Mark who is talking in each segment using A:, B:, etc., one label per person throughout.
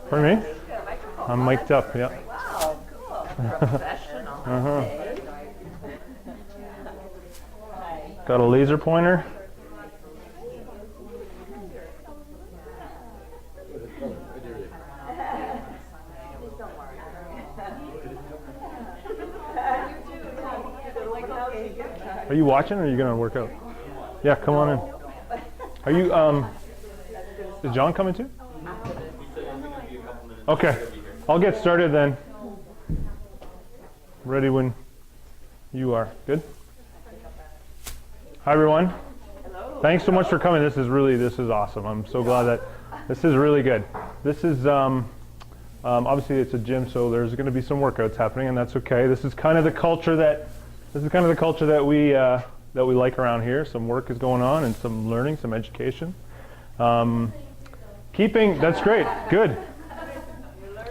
A: For me? I'm mic'd up, yeah.
B: Wow, cool. Professional.
A: Got a laser pointer. Are you watching or are you going to work out? Yeah, come on in. Are you, is John coming too? Okay, I'll get started then. Ready when you are. Good? Hi everyone.
B: Hello.
A: Thanks so much for coming. This is awesome. I'm so glad that this is really good. This is, obviously it's a gym, so there's going to be some workouts happening, and that's okay. This is kind of the culture that we like around here. Some work is going on and some learning, some education. That's great, good.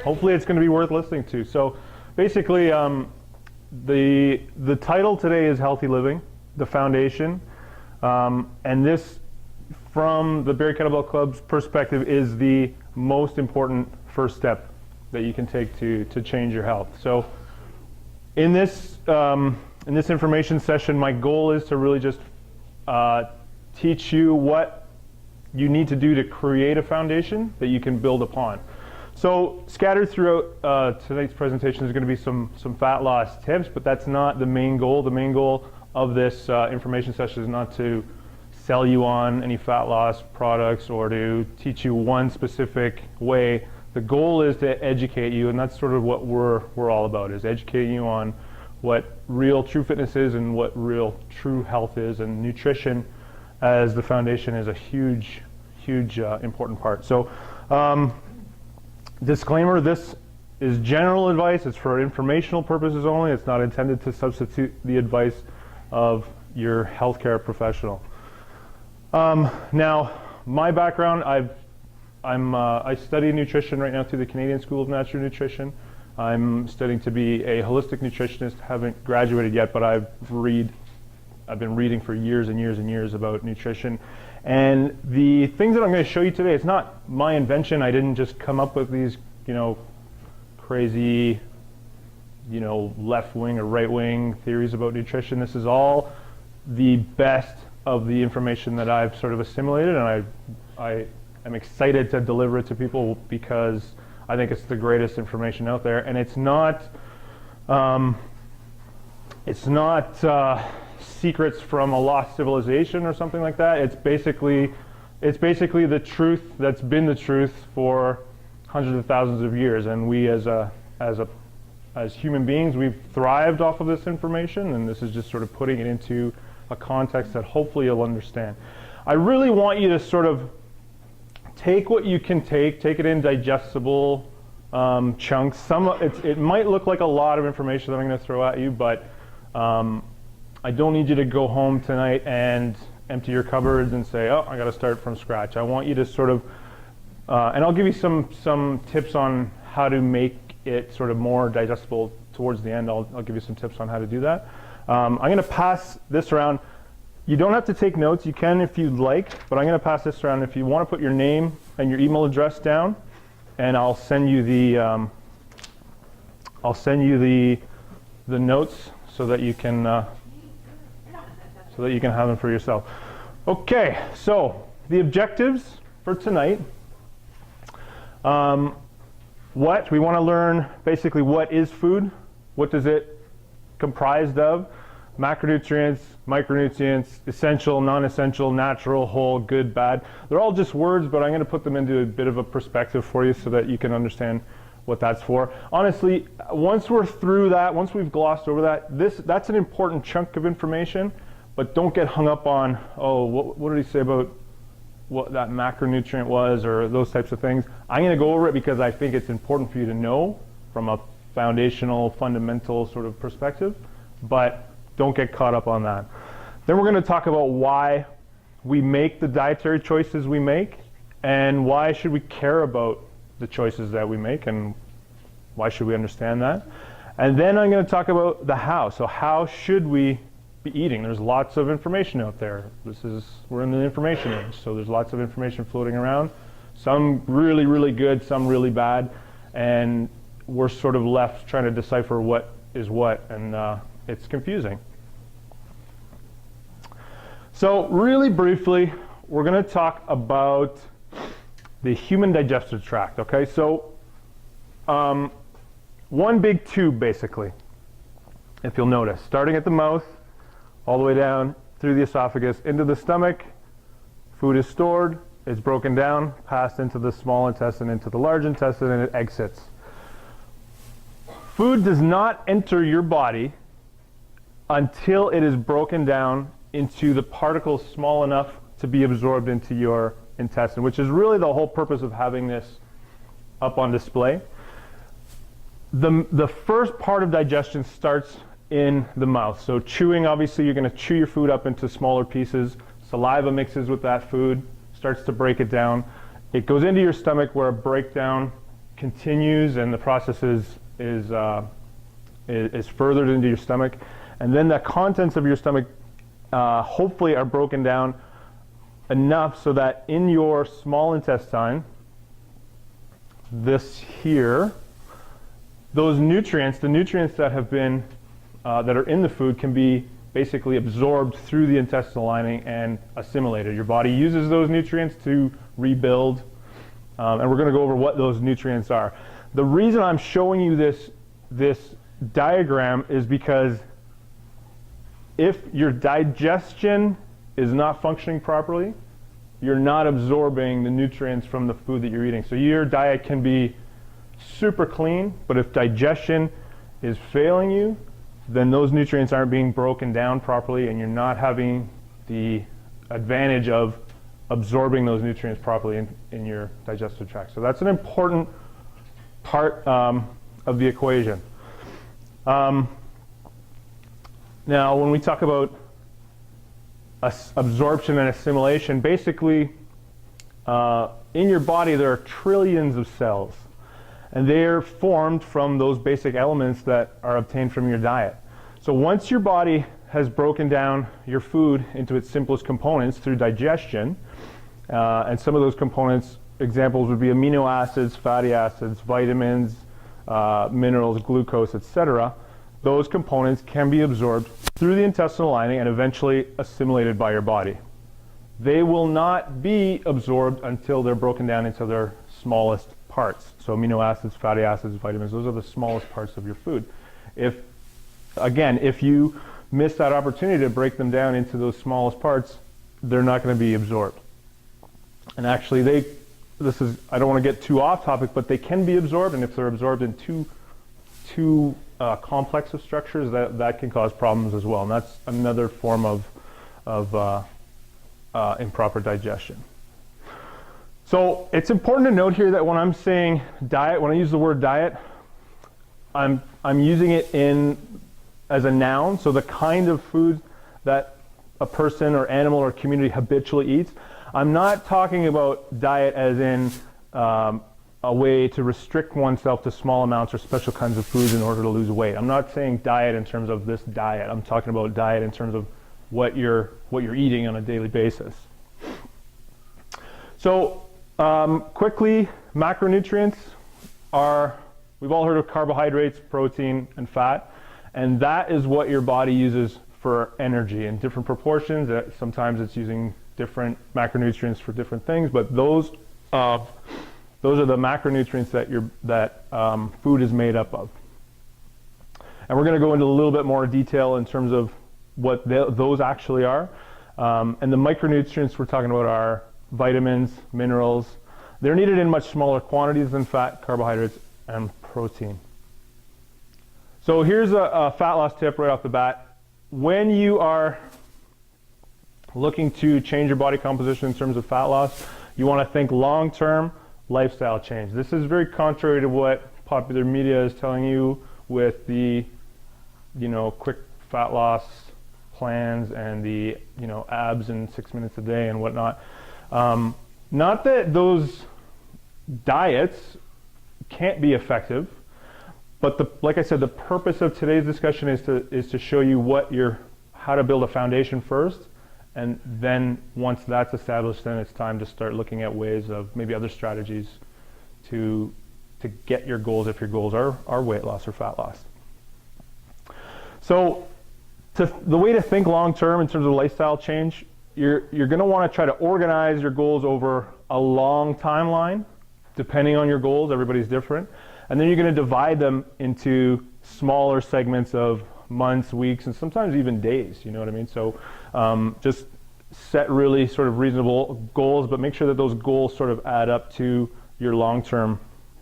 A: Hopefully it's going to be worth listening to. So basically the title today is Healthy Living, the Foundation. And this, from the Barrie Kettlebell Club's perspective, is the most important first step that you can take to change your health. So in this information session, my goal is to really just teach you what you need to do to create a foundation that you can build upon. So scattered throughout tonight's presentation is going to be some fat loss tips, but that's not the main goal. The main goal of this information session is not to sell you on any fat loss products or to teach you one specific way. The goal is to educate you, and that's sort of what we're all about, is educating you on what real true fitness is and what real true health is, and nutrition as the foundation is a huge important part. So disclaimer, this is general advice. It's for informational purposes only. It's not intended to substitute the advice of your healthcare professional. Now, my background, I study nutrition right now through the Canadian School of Natural Nutrition. I'm studying to be a holistic nutritionist. Haven't graduated yet, but I've been reading for years and years and years about nutrition. And the things that I'm going to show you today, it's not my invention. I didn't just come up with these, crazy, left wing or right wing theories about nutrition. This is all the best of the information that I've sort of assimilated, and I am excited to deliver it to people because I think it's the greatest information out there. And it's not secrets from a lost civilization or something like that. It's basically the truth that's been the truth for hundreds of thousands of years, and we as human beings, we've thrived off of this information, and this is just sort of putting it into a context that hopefully you'll understand. I really want you to sort of take what you can take it in digestible chunks. It might look like a lot of information that I'm going to throw at you, but I don't need you to go home tonight and empty your cupboards and say, oh, I got to start from scratch. I want you to sort of, and I'll give you some tips on how to make it sort of more digestible towards the end. I'll give you some tips on how to do that. I'm going to pass this around. You don't have to take notes. You can if you'd like, but I'm going to pass this around. If you want to put your name and your email address down, and I'll send you the notes so that you can have them for yourself. Okay, so the objectives for tonight. What we want to learn, basically, what is food? What does it comprised of? Macronutrients, micronutrients, essential, non-essential, natural, whole, good, bad. They're all just words, but I'm going to put them into a bit of a perspective for you so that you can understand what that's for. Honestly, once we're through that, once we've glossed over that, that's an important chunk of information, but don't get hung up on, oh, what did he say about what that macronutrient was or those types of things. I'm going to go over it because I think it's important for you to know from a foundational, fundamental sort of perspective, but don't get caught up on that. Then we're going to talk about why we make the dietary choices we make and why should we care about the choices that we make and why should we understand that. And then I'm going to talk about the how. So how should we be eating? There's lots of information out there. We're in the information age, so there's lots of information floating around. Some really, really good, some really bad, and we're sort of left trying to decipher what is what, and it's confusing. So really briefly, we're going to talk about the human digestive tract, okay? So one big tube, basically, if you'll notice, starting at the mouth, all the way down through the esophagus, into the stomach. Food is stored, it's broken down, passed into the small intestine, into the large intestine, and it exits. Food does not enter your body until it is broken down into the particles small enough to be absorbed into your intestine, which is really the whole purpose of having this up on display. The first part of digestion starts in the mouth. So chewing, obviously, you're going to chew your food up into smaller pieces. Saliva mixes with that food, starts to break it down. It goes into your stomach where a breakdown continues, and the process is furthered into your stomach. And then the contents of your stomach hopefully are broken down enough so that in your small intestine, this here, those nutrients, the nutrients that have been that are in the food, can be basically absorbed through the intestinal lining and assimilated. Your body uses those nutrients to rebuild, and we're going to go over what those nutrients are. The reason I'm showing you this diagram is because if your digestion is not functioning properly, you're not absorbing the nutrients from the food that you're eating. So your diet can be super clean, but if digestion is failing you, then those nutrients aren't being broken down properly, and you're not having the advantage of absorbing those nutrients properly in your digestive tract. So that's an important part of the equation. Now, when we talk about absorption and assimilation, basically in your body there are trillions of cells, and they're formed from those basic elements that are obtained from your diet. So once your body has broken down your food into its simplest components through digestion, and some of those components, examples would be amino acids, fatty acids, vitamins, minerals, glucose, etc., those components can be absorbed through the intestinal lining and eventually assimilated by your body. They will not be absorbed until they're broken down into their smallest parts. So amino acids, fatty acids, vitamins, those are the smallest parts of your food. If you miss that opportunity to break them down into those smallest parts, they're not going to be absorbed. And actually, I don't want to get too off topic, but they can be absorbed, and if they're absorbed in too complex of structures, that can cause problems as well. And that's another form of improper digestion. So it's important to note here that when I'm saying diet, when I use the word diet, I'm using it as a noun, so the kind of food that a person or animal or community habitually eats. I'm not talking about diet as in a way to restrict oneself to small amounts or special kinds of foods in order to lose weight. I'm not saying diet in terms of this diet. I'm talking about diet in terms of what you're eating on a daily basis. So quickly, macronutrients are, we've all heard of carbohydrates, protein, and fat, and that is what your body uses for energy in different proportions. Sometimes it's using different macronutrients for different things, but those are the macronutrients that food is made up of. And we're going to go into a little bit more detail in terms of what those actually are. And the micronutrients we're talking about are vitamins, minerals. They're needed in much smaller quantities than fat, carbohydrates, and protein. So here's a fat loss tip right off the bat. When you are looking to change your body composition in terms of fat loss, you want to think long-term lifestyle change. This is very contrary to what popular media is telling you with the, quick fat loss plans and the, abs in 6 minutes a day and whatnot. Not that those diets can't be effective, but like I said, the purpose of today's discussion is to show you how to build a foundation first, And then once that's established, then it's time to start looking at ways of maybe other strategies to get your goals if your goals are weight loss or fat loss. So the way to think long term in terms of lifestyle change, you're going to want to try to organize your goals over a long timeline, depending on your goals. Everybody's different. And then you're going to divide them into smaller segments of months, weeks, and sometimes even days, you know what I mean? So just set really sort of reasonable goals, but make sure that those goals sort of add up to your long-term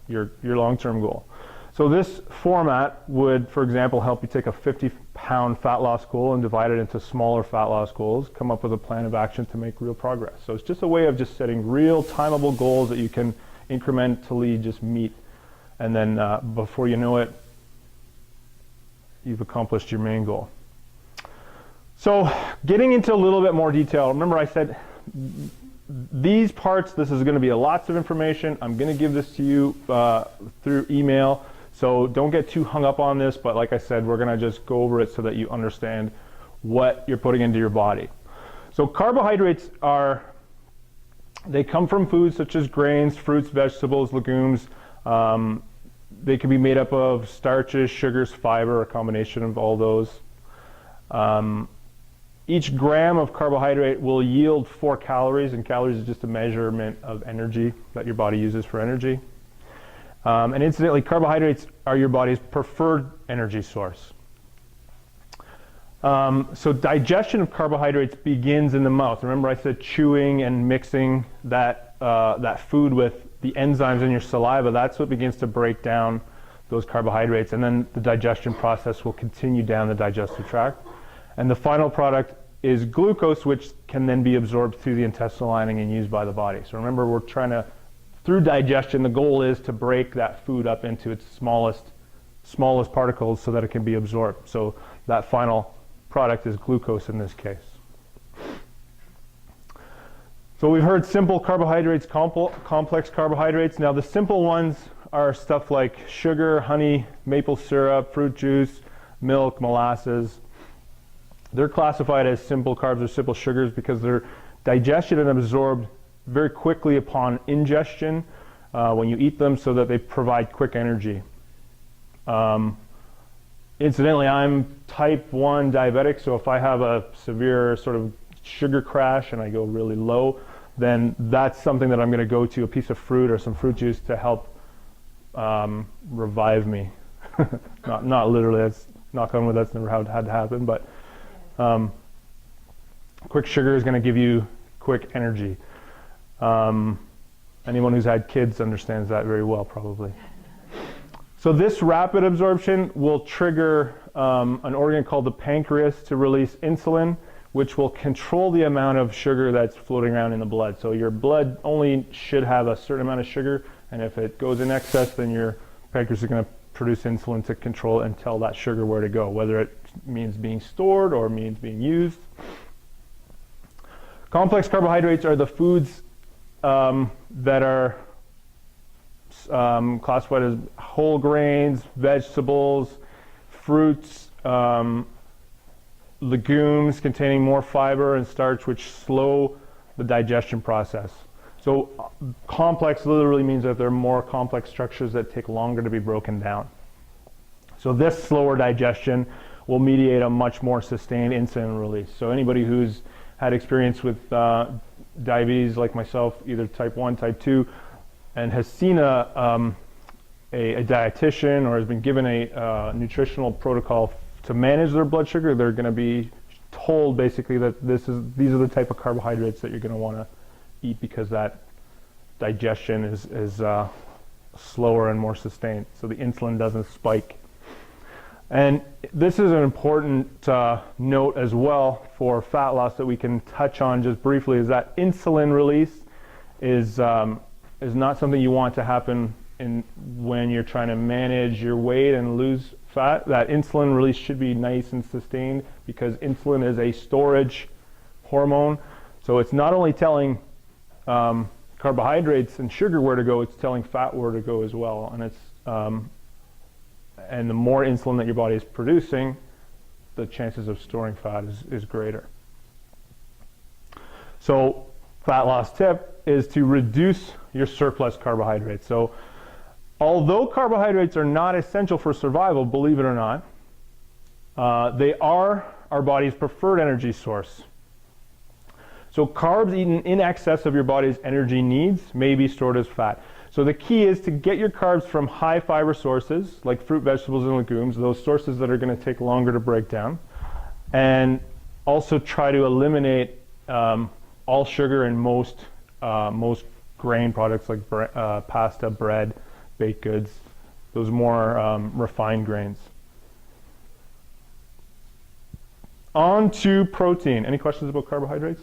A: goal. So this format would, for example, help you take a 50-pound fat loss goal and divide it into smaller fat loss goals, come up with a plan of action to make real progress. So it's just a way of just setting real timeable goals that you can incrementally just meet. And then before you know it, you've accomplished your main goal. So getting into a little bit more detail, remember I said these parts, this is going to be lots of information. I'm going to give this to you through email. So don't get too hung up on this, but like I said, we're going to just go over it so that you understand what you're putting into your body. So carbohydrates they come from foods such as grains, fruits, vegetables, legumes. They can be made up of starches, sugars, fiber, a combination of all those. Each gram of carbohydrate will yield 4 calories, and calories is just a measurement of energy that your body uses for energy. And incidentally, carbohydrates are your body's preferred energy source. So digestion of carbohydrates begins in the mouth. Remember I said chewing and mixing that food with the enzymes in your saliva, that's what begins to break down those carbohydrates, and then the digestion process will continue down the digestive tract. And the final product is glucose, which can then be absorbed through the intestinal lining and used by the body. So remember, we're trying to, through digestion, the goal is to break that food up into its smallest particles so that it can be absorbed. So that final product is glucose in this case. So we've heard simple carbohydrates, complex carbohydrates. Now the simple ones are stuff like sugar, honey, maple syrup, fruit juice, milk, molasses. They're classified as simple carbs or simple sugars because they're digested and absorbed very quickly upon ingestion when you eat them, so that they provide quick energy. Incidentally, I'm type 1 diabetic, so if I have a severe sort of sugar crash and I go really low, then that's something that I'm going to go to, a piece of fruit or some fruit juice to help revive me. not literally, that's knock on wood, that's never had to happen, but quick sugar is going to give you quick energy. Anyone who's had kids understands that very well, probably. So this rapid absorption will trigger an organ called the pancreas to release insulin, which will control the amount of sugar that's floating around in the blood. So your blood only should have a certain amount of sugar, and if it goes in excess, then your pancreas is going to produce insulin to control and tell that sugar where to go, whether it means being stored or means being used. Complex carbohydrates are the foods that are classified as whole grains, vegetables, fruits, legumes containing more fiber and starch, which slow the digestion process. So complex literally means that there are more complex structures that take longer to be broken down. So this slower digestion will mediate a much more sustained insulin release. So anybody who's had experience with diabetes like myself, either type 1, type 2, and has seen a dietitian or has been given a nutritional protocol to manage their blood sugar, they're going to be told basically that these are the type of carbohydrates that you're going to want to eat, because that digestion is slower and more sustained, so the insulin doesn't spike. And this is an important note as well for fat loss that we can touch on just briefly, is that insulin release is not something you want to happen when you're trying to manage your weight and lose fat. That insulin release should be nice and sustained, because insulin is a storage hormone. So it's not only telling carbohydrates and sugar where to go, it's telling fat where to go as well. And the more insulin that your body is producing, the chances of storing fat is greater. So fat loss tip is to reduce your surplus carbohydrates. So although carbohydrates are not essential for survival, believe it or not, they are our body's preferred energy source. So carbs eaten in excess of your body's energy needs may be stored as fat. So the key is to get your carbs from high fiber sources like fruit, vegetables, and legumes, those sources that are going to take longer to break down, and also try to eliminate all sugar and most grain products like pasta, bread, baked goods, those more refined grains. On to protein. Any questions about carbohydrates?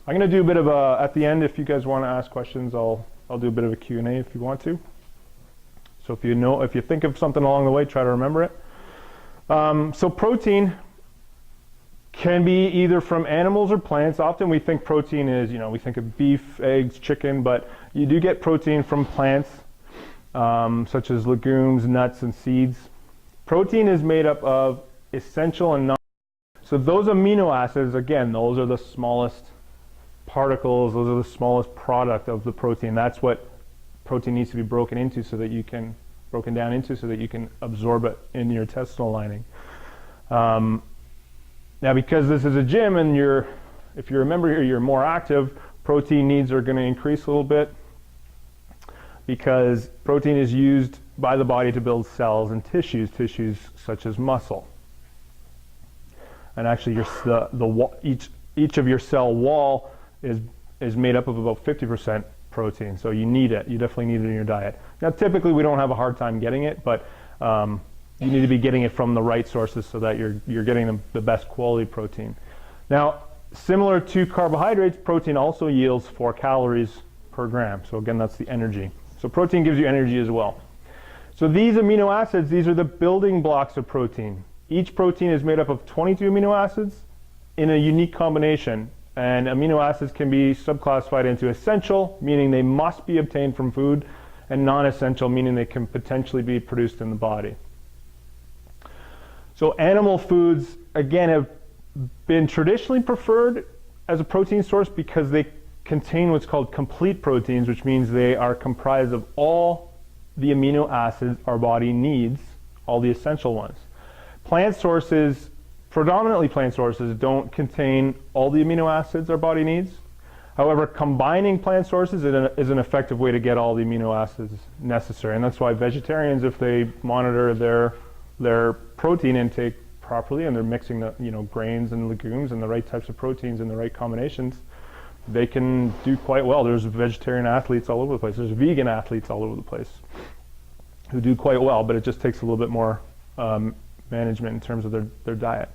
A: I'm going to do a bit of a, at the end, if you guys want to ask questions, I'll do a bit of a Q&A if you want to. So if you think of something along the way, try to remember it. So protein can be either from animals or plants. Often we think protein is, we think of beef, eggs, chicken, but you do get protein from plants, such as legumes, nuts, and seeds. Protein is made up of essential and non. So those amino acids, again, those are the smallest particles, those are the smallest product of the protein. That's what protein needs to be broken down into so that you can absorb it in your intestinal lining. Now, because this is a gym and if you remember here, you're more active, protein needs are going to increase a little bit because protein is used by the body to build cells and tissues such as muscle. And actually, each of your cell wall is made up of about 50% protein, so you need it. You definitely need it in your diet. Now, typically, we don't have a hard time getting it, but you need to be getting it from the right sources so that you're getting the best quality protein. Now, similar to carbohydrates, protein also yields 4 calories per gram. So again, that's the energy. So protein gives you energy as well. So these amino acids, these are the building blocks of protein. Each protein is made up of 22 amino acids in a unique combination. And amino acids can be subclassified into essential, meaning they must be obtained from food, and non-essential, meaning they can potentially be produced in the body. So animal foods, again, have been traditionally preferred as a protein source because they contain what's called complete proteins, which means they are comprised of all the amino acids our body needs, all the essential ones. Plant sources, predominantly plant sources, don't contain all the amino acids our body needs. However, combining plant sources is an effective way to get all the amino acids necessary. And that's why vegetarians, if they monitor their protein intake properly and they're mixing the grains and legumes and the right types of proteins in the right combinations, they can do quite well. There's vegetarian athletes all over the place. There's vegan athletes all over the place who do quite well, but it just takes a little bit more management in terms of their diet.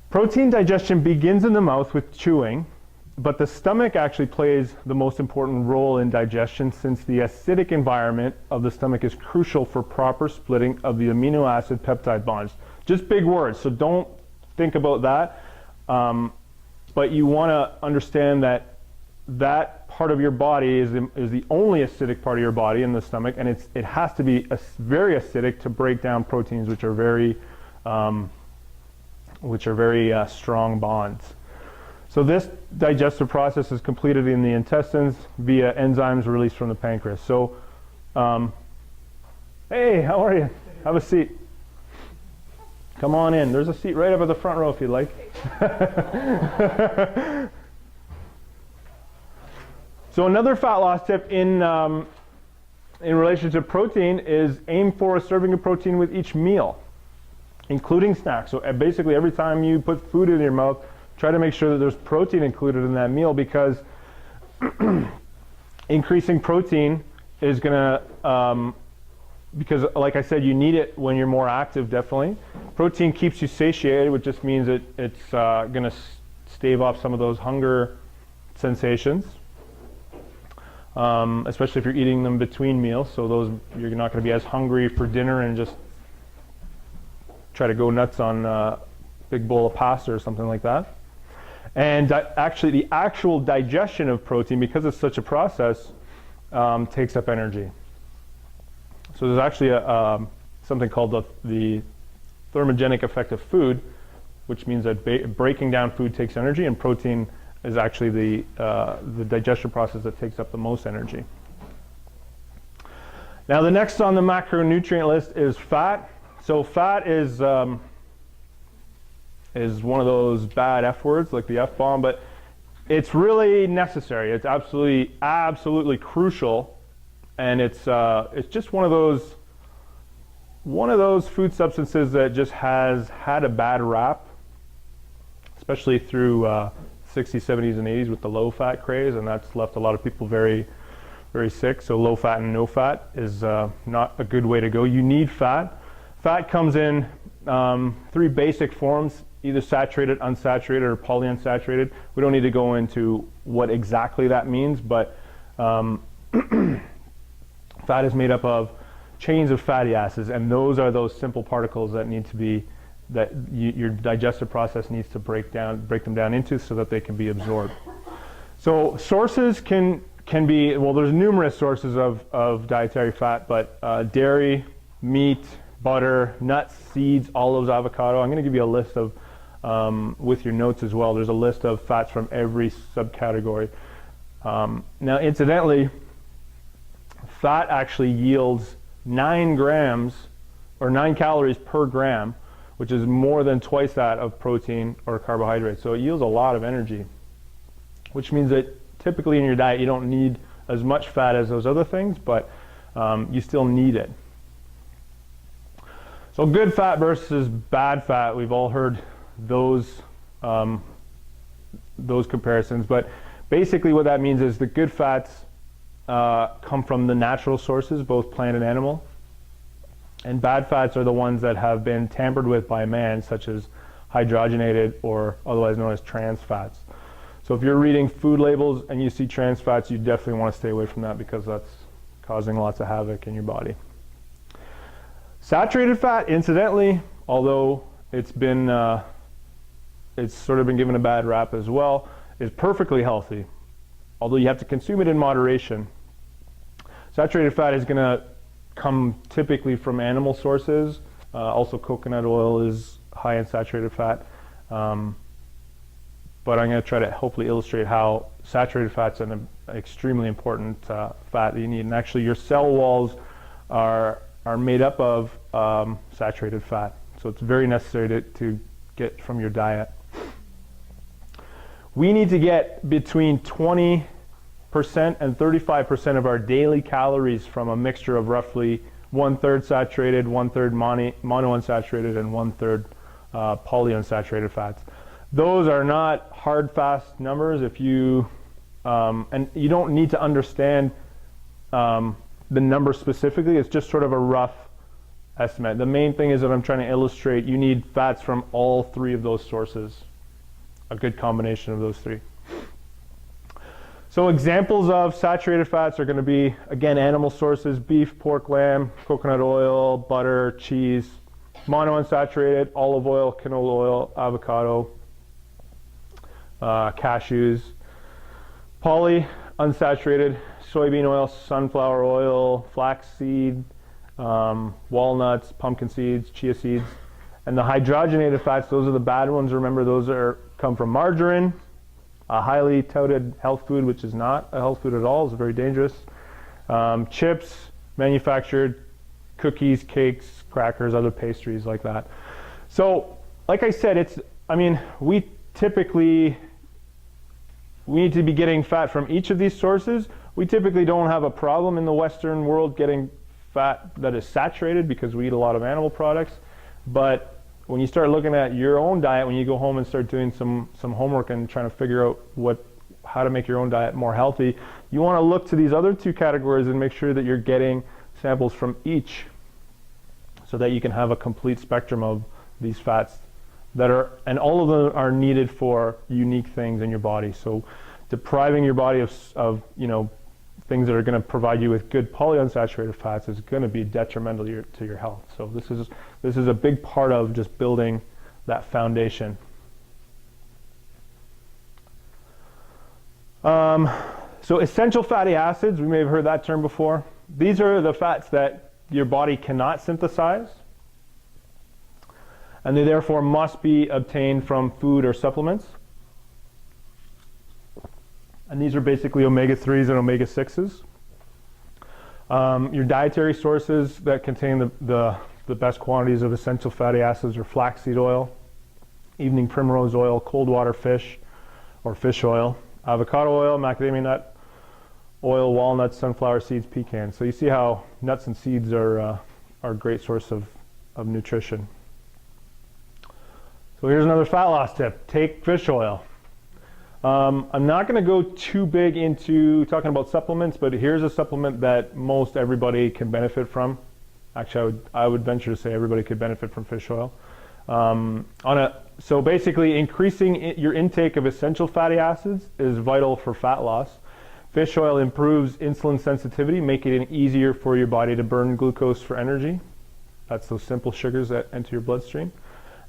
A: Protein digestion begins in the mouth with chewing, but the stomach actually plays the most important role in digestion since the acidic environment of the stomach is crucial for proper splitting of the amino acid peptide bonds. Just big words, so don't think about that. But you want to understand that part of your body is the only acidic part of your body in the stomach, and it has to be very acidic to break down proteins, which are very strong bonds. So this digestive process is completed in the intestines via enzymes released from the pancreas. So, hey, how are you? Have a seat. Come on in. There's a seat right up at the front row if you'd like. So another fat loss tip in relation to protein is aim for a serving of protein with each meal, including snacks. So basically every time you put food in your mouth, try to make sure that there's protein included in that meal because increasing protein is going to, because like I said, you need it when you're more active, definitely. Protein keeps you satiated, which just means it's going to stave off some of those hunger sensations, especially if you're eating them between meals. So you're not going to be as hungry for dinner and just try to go nuts on a big bowl of pasta or something like that. And actually, the actual digestion of protein, because it's such a process, takes up energy. So there's actually something called the thermogenic effect of food, which means that breaking down food takes energy, and protein is actually the digestion process that takes up the most energy. Now the next on the macronutrient list is fat. So fat is one of those bad F words, like the F bomb, but it's really necessary. It's absolutely crucial, and it's just one of those food substances that just has had a bad rap, especially through 60s, 70s, and 80s with the low-fat craze, and that's left a lot of people very, very sick. So low fat and no fat is not a good way to go. You need fat. Fat comes in three basic forms, either saturated, unsaturated, or polyunsaturated. We don't need to go into what exactly that means, but fat is made up of chains of fatty acids, and those are those simple particles that need to be, your digestive process needs to break them down into so that they can be absorbed. So sources can be, well, there's numerous sources of dietary fat, but dairy, meat, butter, nuts, seeds, olives, avocado. I'm going to give you a list of, with your notes as well, there's a list of fats from every subcategory. Now, incidentally, fat actually yields 9 grams or 9 calories per gram, which is more than twice that of protein or carbohydrates. So it yields a lot of energy, which means that typically in your diet you don't need as much fat as those other things, but you still need it. So good fat versus bad fat, we've all heard those comparisons, but basically what that means is the good fats come from the natural sources, both plant and animal, and bad fats are the ones that have been tampered with by man, such as hydrogenated or otherwise known as trans fats. So if you're reading food labels and you see trans fats, you definitely want to stay away from that because that's causing lots of havoc in your body. Saturated fat, incidentally, although it's sort of been given a bad rap as well, is perfectly healthy, although you have to consume it in moderation. Saturated fat is going to come typically from animal sources. Also coconut oil is high in saturated fat. But I'm going to try to hopefully illustrate how saturated fat's an extremely important fat that you need. And actually your cell walls are made up of saturated fat. So it's very necessary to get from your diet. We need to get between 20% and 35% of our daily calories from a mixture of roughly 1/3 saturated, 1/3 monounsaturated, and 1/3 polyunsaturated fats. Those are not hard, fast numbers. If you and you don't need to understand the number specifically. It's just sort of a rough estimate. The main thing is that I'm trying to illustrate you need fats from all three of those sources, a good combination of those three. So examples of saturated fats are going to be, again, animal sources: beef, pork, lamb, coconut oil, butter, cheese. Monounsaturated: olive oil, canola oil, avocado, cashews. Polyunsaturated: soybean oil, sunflower oil, flaxseed, walnuts, pumpkin seeds, chia seeds. And the hydrogenated fats, those are the bad ones. Remember, those come from margarine, a highly touted health food, which is not a health food at all. It's very dangerous. Chips, manufactured cookies, cakes, crackers, other pastries like that. So, like I said, we need to be getting fat from each of these sources. We typically don't have a problem in the Western world getting fat that is saturated because we eat a lot of animal products. But when you start looking at your own diet, when you go home and start doing some homework and trying to figure out how to make your own diet more healthy, you want to look to these other two categories and make sure that you're getting samples from each so that you can have a complete spectrum of these fats and all of them are needed for unique things in your body. So depriving your body of things that are going to provide you with good polyunsaturated fats is going to be detrimental to your health. So this is a big part of just building that foundation. So essential fatty acids, we may have heard that term before. These are the fats that your body cannot synthesize. and they therefore must be obtained from food or supplements. And these are basically omega-3s and omega-6s. Your dietary sources that contain the best quantities of essential fatty acids are flaxseed oil, evening primrose oil, cold water fish or fish oil, avocado oil, macadamia nut oil, walnuts, sunflower seeds, pecans. So you see how nuts and seeds are a great source of nutrition. So here's another fat loss tip. Take fish oil. I'm not going to go too big into talking about supplements, but here's a supplement that most everybody can benefit from. Actually, I would venture to say everybody could benefit from fish oil. So basically, increasing your intake of essential fatty acids is vital for fat loss. Fish oil improves insulin sensitivity, making it easier for your body to burn glucose for energy. That's those simple sugars that enter your bloodstream.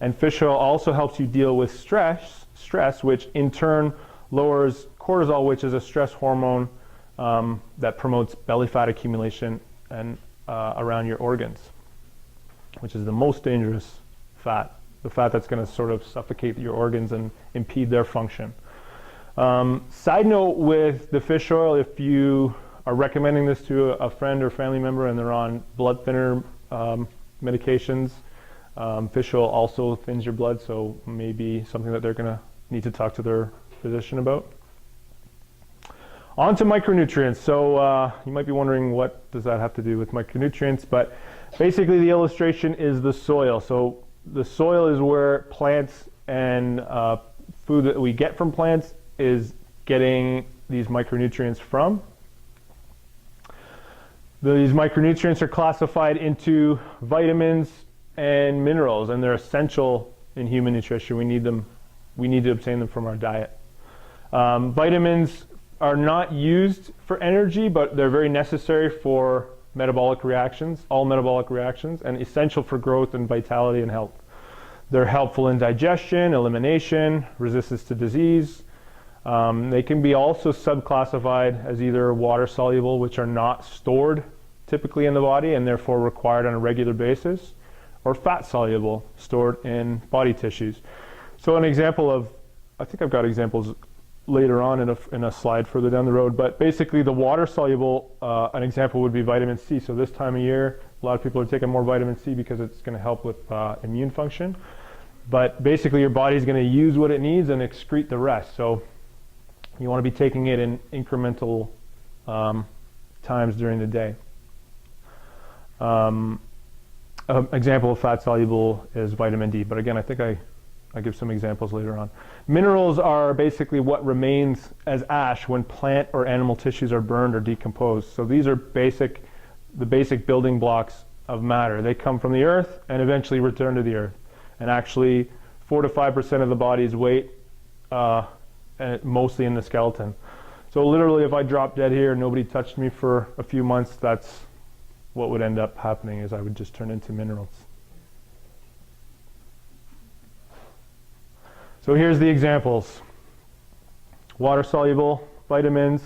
A: And fish oil also helps you deal with stress, which in turn lowers cortisol, which is a stress hormone that promotes belly fat accumulation and around your organs, which is the most dangerous fat, the fat that's going to sort of suffocate your organs and impede their function. Side note with the fish oil, if you are recommending this to a friend or family member and they're on blood thinner medications, fish oil also thins your blood, so maybe something that they're going to need to talk to their physician about. On to micronutrients. So you might be wondering, what does that have to do with micronutrients? But basically the illustration is the soil. So the soil is where plants and food that we get from plants is getting these micronutrients from. These micronutrients are classified into vitamins and minerals, and they're essential in human nutrition. We need them. We need to obtain them from our diet. Vitamins are not used for energy, but they're very necessary for metabolic reactions, all metabolic reactions, and essential for growth and vitality and health. They're helpful in digestion, elimination, resistance to disease. They can be also subclassified as either water soluble, which are not stored typically in the body and therefore required on a regular basis, or fat soluble, stored in body tissues. So an example of, I think I've got examples later on in a slide further down the road, but basically the water soluble, an example would be vitamin C. So this time of year, a lot of people are taking more vitamin C because it's going to help with immune function. But basically your body's going to use what it needs and excrete the rest. So you want to be taking it in incremental times during the day. An example of fat soluble is vitamin D, but again, I think I give some examples later on. Minerals are basically what remains as ash when plant or animal tissues are burned or decomposed. So these are the basic building blocks of matter. They come from the earth and eventually return to the earth. And actually 4 to 5% of the body's weight, mostly in the skeleton. So literally if I dropped dead here and nobody touched me for a few months, that's what would end up happening, is I would just turn into minerals. So here's the examples. Water-soluble vitamins,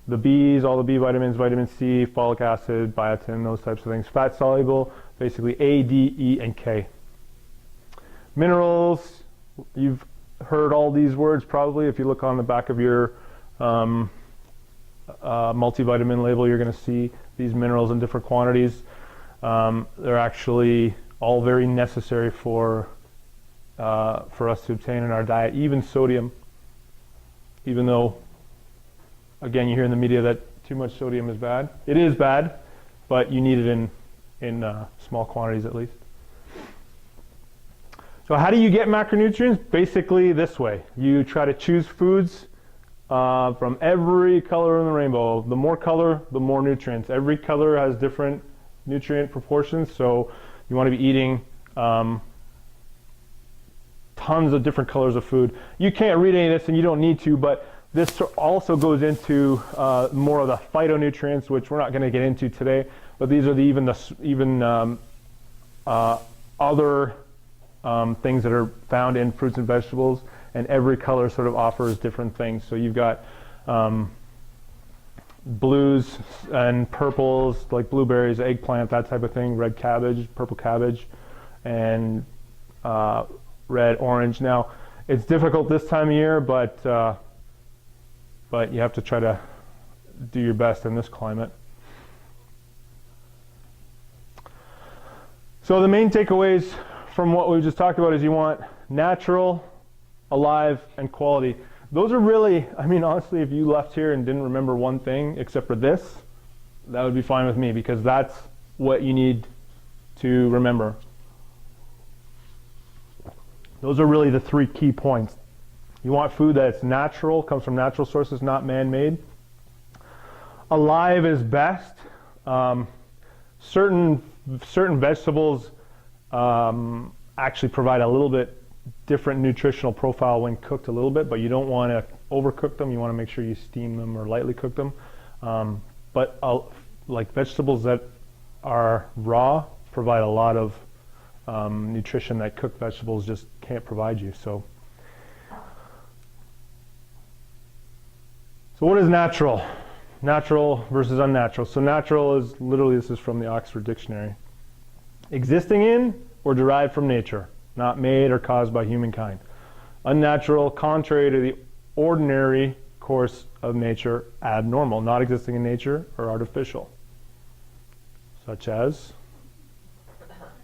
A: the Bs, all the B vitamins, vitamin C, folic acid, biotin, those types of things. Fat-soluble, basically A, D, E, and K. Minerals, you've heard all these words probably. If you look on the back of your multivitamin label, you're going to see these minerals in different quantities. They're actually all very necessary for us to obtain in our diet, even sodium, even though, again, you hear in the media that too much sodium is bad. It is bad, but you need it in small quantities at least. So how do you get macronutrients? Basically this way. You try to choose foods from every color in the rainbow. The more color, the more nutrients. Every color has different nutrient proportions, so you want to be eating tons of different colors of food. You can't read any of this and you don't need to, but this also goes into more of the phytonutrients, which we're not going to get into today, but these are other things that are found in fruits and vegetables, and every color sort of offers different things. So you've got blues and purples, like blueberries, eggplant, that type of thing, red cabbage, purple cabbage, and red, orange. Now, it's difficult this time of year, but you have to try to do your best in this climate. So the main takeaways from what we just talked about is you want natural, alive, and quality. Those are really, I mean, honestly, if you left here and didn't remember one thing except for this, that would be fine with me, because that's what you need to remember. Those are really the three key points. You want food that's natural, comes from natural sources, not man-made. Alive is best. Certain vegetables actually provide a little bit different nutritional profile when cooked a little bit, but you don't want to overcook them. You want to make sure you steam them or lightly cook them. But like vegetables that are raw provide a lot of nutrition that cooked vegetables just can't provide you. So what is natural? Natural versus unnatural. So natural is literally, this is from the Oxford Dictionary. Existing in or derived from nature, not made or caused by humankind. Unnatural, contrary to the ordinary course of nature, abnormal, not existing in nature or artificial. Such as,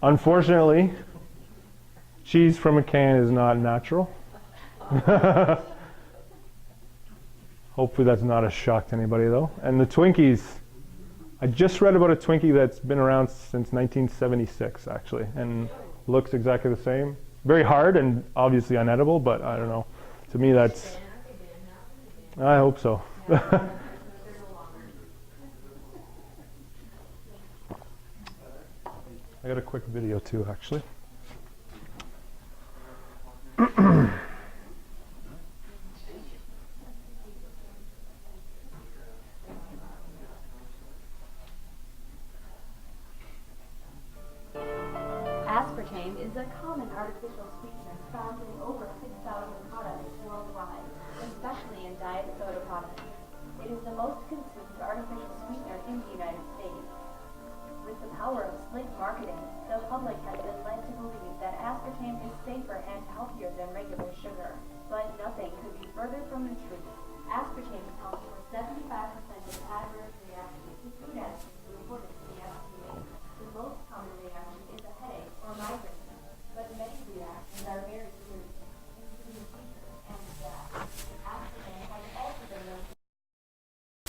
A: unfortunately, cheese from a can is not natural. Hopefully that's not a shock to anybody though. And the Twinkies, I just read about a Twinkie that's been around since 1976 actually, and looks exactly the same. Very hard and obviously unedible, but I don't know. To me that's, I hope so. I got a quick video too actually.
C: Aspartame is a common artificial sweetener found in over 6,000 products worldwide, especially in diet soda products. It is the most consumed artificial sweetener in the United States. With the power of slick marketing, the public has been led to believe that aspartame is safer and healthier than regular sugar. But nothing could be further from the truth. Aspartame accounts for 75% of adverse reactions to food additives reported to the FDA. The most common reaction is a headache or migraine, but many reactions are very serious, including fever and death. Aspartame has also been known to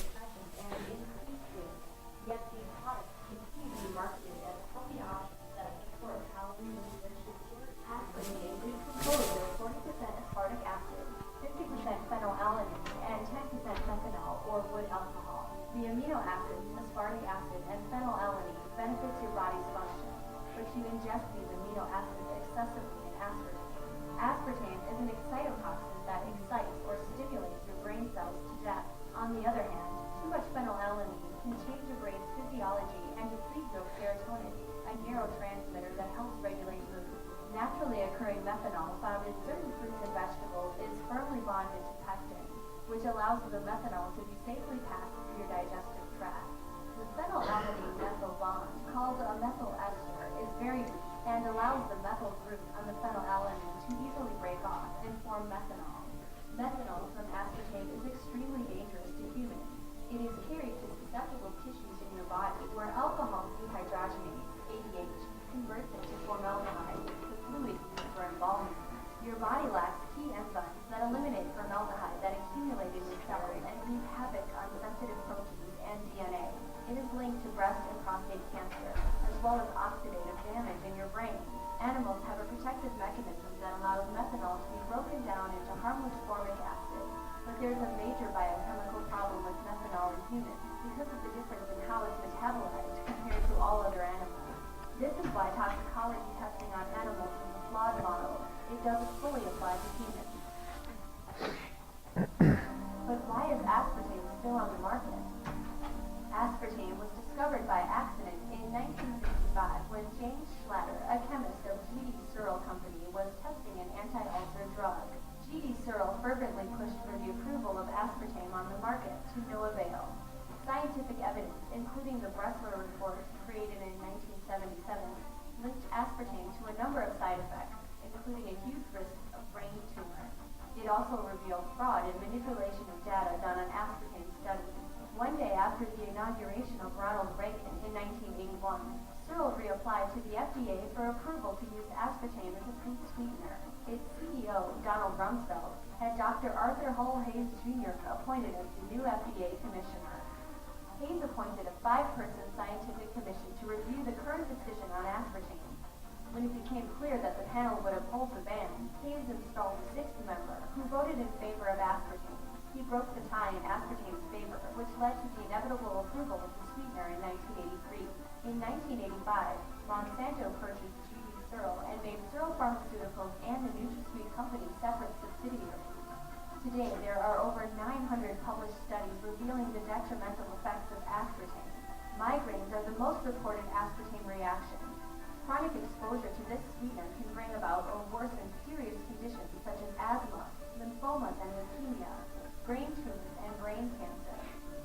C: depression and increased risk, yet these products continue to be marketed as healthy options that support calorie restriction. Aspartame is composed of 40% aspartic acid, 50% phenylalanine, and 10% methanol or wood alcohol. The amino acids, aspartic acid, and phenylalanine benefits your body's function, but you ingest these amino acids excessively in aspartame. Aspartame is an excitotoxin that excites or stimulates your brain cells to death. On the other hand, too much phenylalanine can change your brain's physiology and deplete your serotonin, a neurotransmitter that helps regulate mood. Naturally occurring methanol found in certain fruits and vegetables is firmly bonded to pectin, which allows the methanol to be safely passed through your digestive tract. The phenylalanine methyl bond, called a methyl ester, is very weak and allows the methyl group on the phenylalanine to easily break off and form methanol. Methanol from aspartame is extremely dangerous to humans. It is carried to susceptible tissues in your body where alcohol dehydrogenase, ADH, converts it to formaldehyde, the fluid used for embalming. Your body lacks key enzymes that eliminate formaldehyde that accumulate in your cells and wreak havoc on sensitive proteins and DNA. It is linked to breast and prostate cancer, as well as oxidative damage in your brain. Animals have a protective mechanism that allows methanol to be broken down into harmless formic acid, but there's a major biochemical problem with methanol in humans because of the difference in how it's metabolized compared to all other animals. This is why toxicology testing on animals is a flawed model. It doesn't fully apply to humans. But why is aspartame still on the market? Aspartame was discovered by accident in 1965 when James Schlatter, a chemist of G.D. Searle Company, was testing an anti-ulcer drug. G.D. Searle fervently pushed for the approval of aspartame on the market, to no avail. Scientific evidence, including the Bressler report created in 1977, linked aspartame to a number of side effects, including a huge risk of brain tumor. It also revealed fraud and manipulation of data done on aspartame studies. One day after the inauguration of Ronald Reagan in 1981, Searle reapplied to the FDA for approval to use aspartame as a food sweetener. Its CEO, Donald Rumsfeld, had Dr. Arthur Hull Hayes Jr. appointed as the new FDA commissioner. Hayes appointed a 5-person scientific commission to review the current decision on aspartame. When it became clear that the panel would uphold the ban, Hayes installed a 6th member who voted in favor of aspartame. He broke the tie in aspartame's favor, which led to the inevitable approval of the sweetener in 1983. In 1985, Monsanto purchased G.D. Searle and made Searle Pharmaceuticals and the NutraSweet company separate subsidiaries. Today, there are over 900 published studies revealing the detrimental effects of aspartame. Migraines are the most reported aspartame reaction. Chronic exposure to this sweetener can bring about or worsen serious conditions such as asthma, lymphomas and leukemia, brain tumors and brain cancer,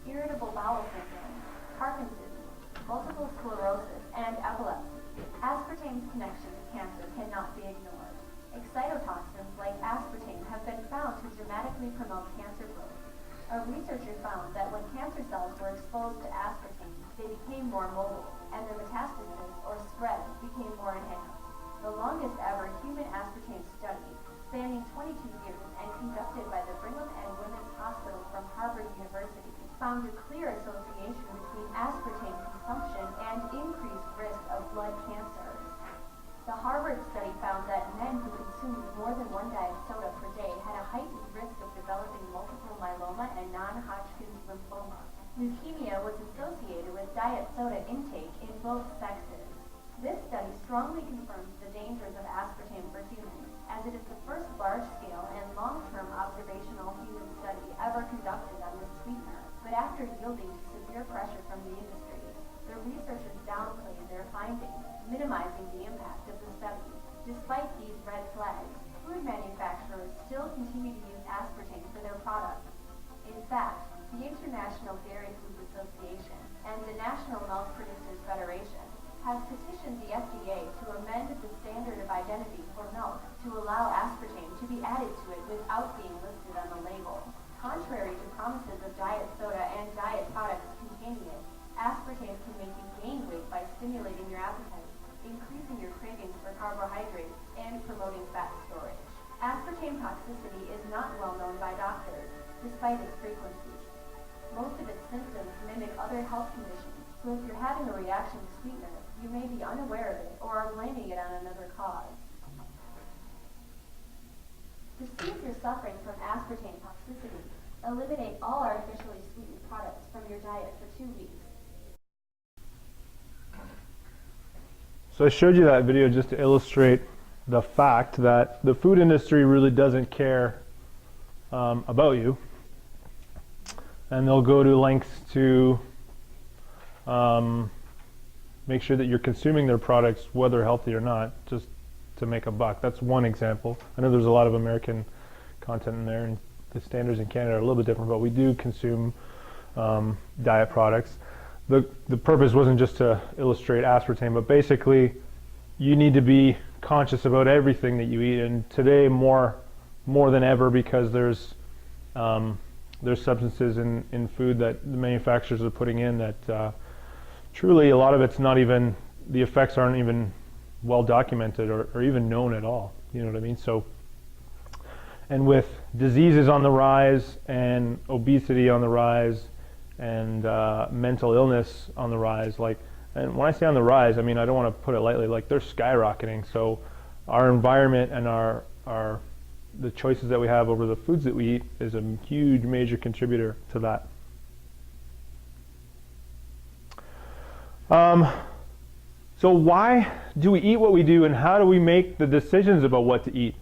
C: irritable bowel syndrome, Parkinson's, multiple sclerosis, and epilepsy. Aspartame's connection to cancer cannot be ignored. Excitotoxins like aspartame have been found to dramatically promote cancer growth. A researcher found that when cancer cells were exposed to aspartame, they became more mobile, and their metastasis or spread became more enhanced. The longest ever human aspartame study, spanning 22 years and conducted by the Brigham and Women's Hospital from Harvard University, found a clear association between aspartame consumption and increased risk of blood cancer. The Harvard study found that men who consumed more than 1 diet soda per day had a heightened risk of developing multiple myeloma and non-Hodgkin's lymphoma. Leukemia was associated with diet soda intake in both sexes. This study strongly confirms the dangers of aspartame for humans, as it is the first large-scale and long-term observational human study ever conducted on this sweetener. But after yielding to severe pressure from the industry, the researchers downplayed their findings, minimizing the impact of the study. Despite these red flags, food manufacturers still continue to use aspartame for their products. In fact, the International Dairy Foods Association and the National Milk Producers Federation have petitioned the FDA to amend the standard of identity for milk to allow aspartame to be added to it without being listed on the label. Contrary to promises of diet soda and diet products containing it, aspartame can make you gain weight by stimulating your appetite, increasing your cravings for carbohydrates, and promoting fat storage. Aspartame toxicity is not well known by doctors, despite its frequency. Most of its symptoms mimic other health conditions, so if you're having a reaction to sweeteners, you may be unaware of it or are blaming it on another cause. To see if you're suffering from aspartame toxicity, eliminate all artificially sweetened products from your diet for 2 weeks.
A: So I showed you that video just to illustrate the fact that the food industry really doesn't care about you, and they'll go to lengths to make sure that you're consuming their products, whether healthy or not, just to make a buck. That's one example. I know there's a lot of American content in there, and the standards in Canada are a little bit different, but we do consume diet products. The purpose wasn't just to illustrate aspartame, but basically you need to be conscious about everything that you eat, and today more than ever, because there's substances in food that the manufacturers are putting in that truly a lot of it's not even, the effects aren't even well documented or even known at all. You know what I mean? So, and with diseases on the rise and obesity on the rise and mental illness on the rise, and when I say on the rise, I mean, I don't want to put it lightly, they're skyrocketing. So our environment and the choices that we have over the foods that we eat is a huge major contributor to that. So why do we eat what we do, and how do we make the decisions about what to eat?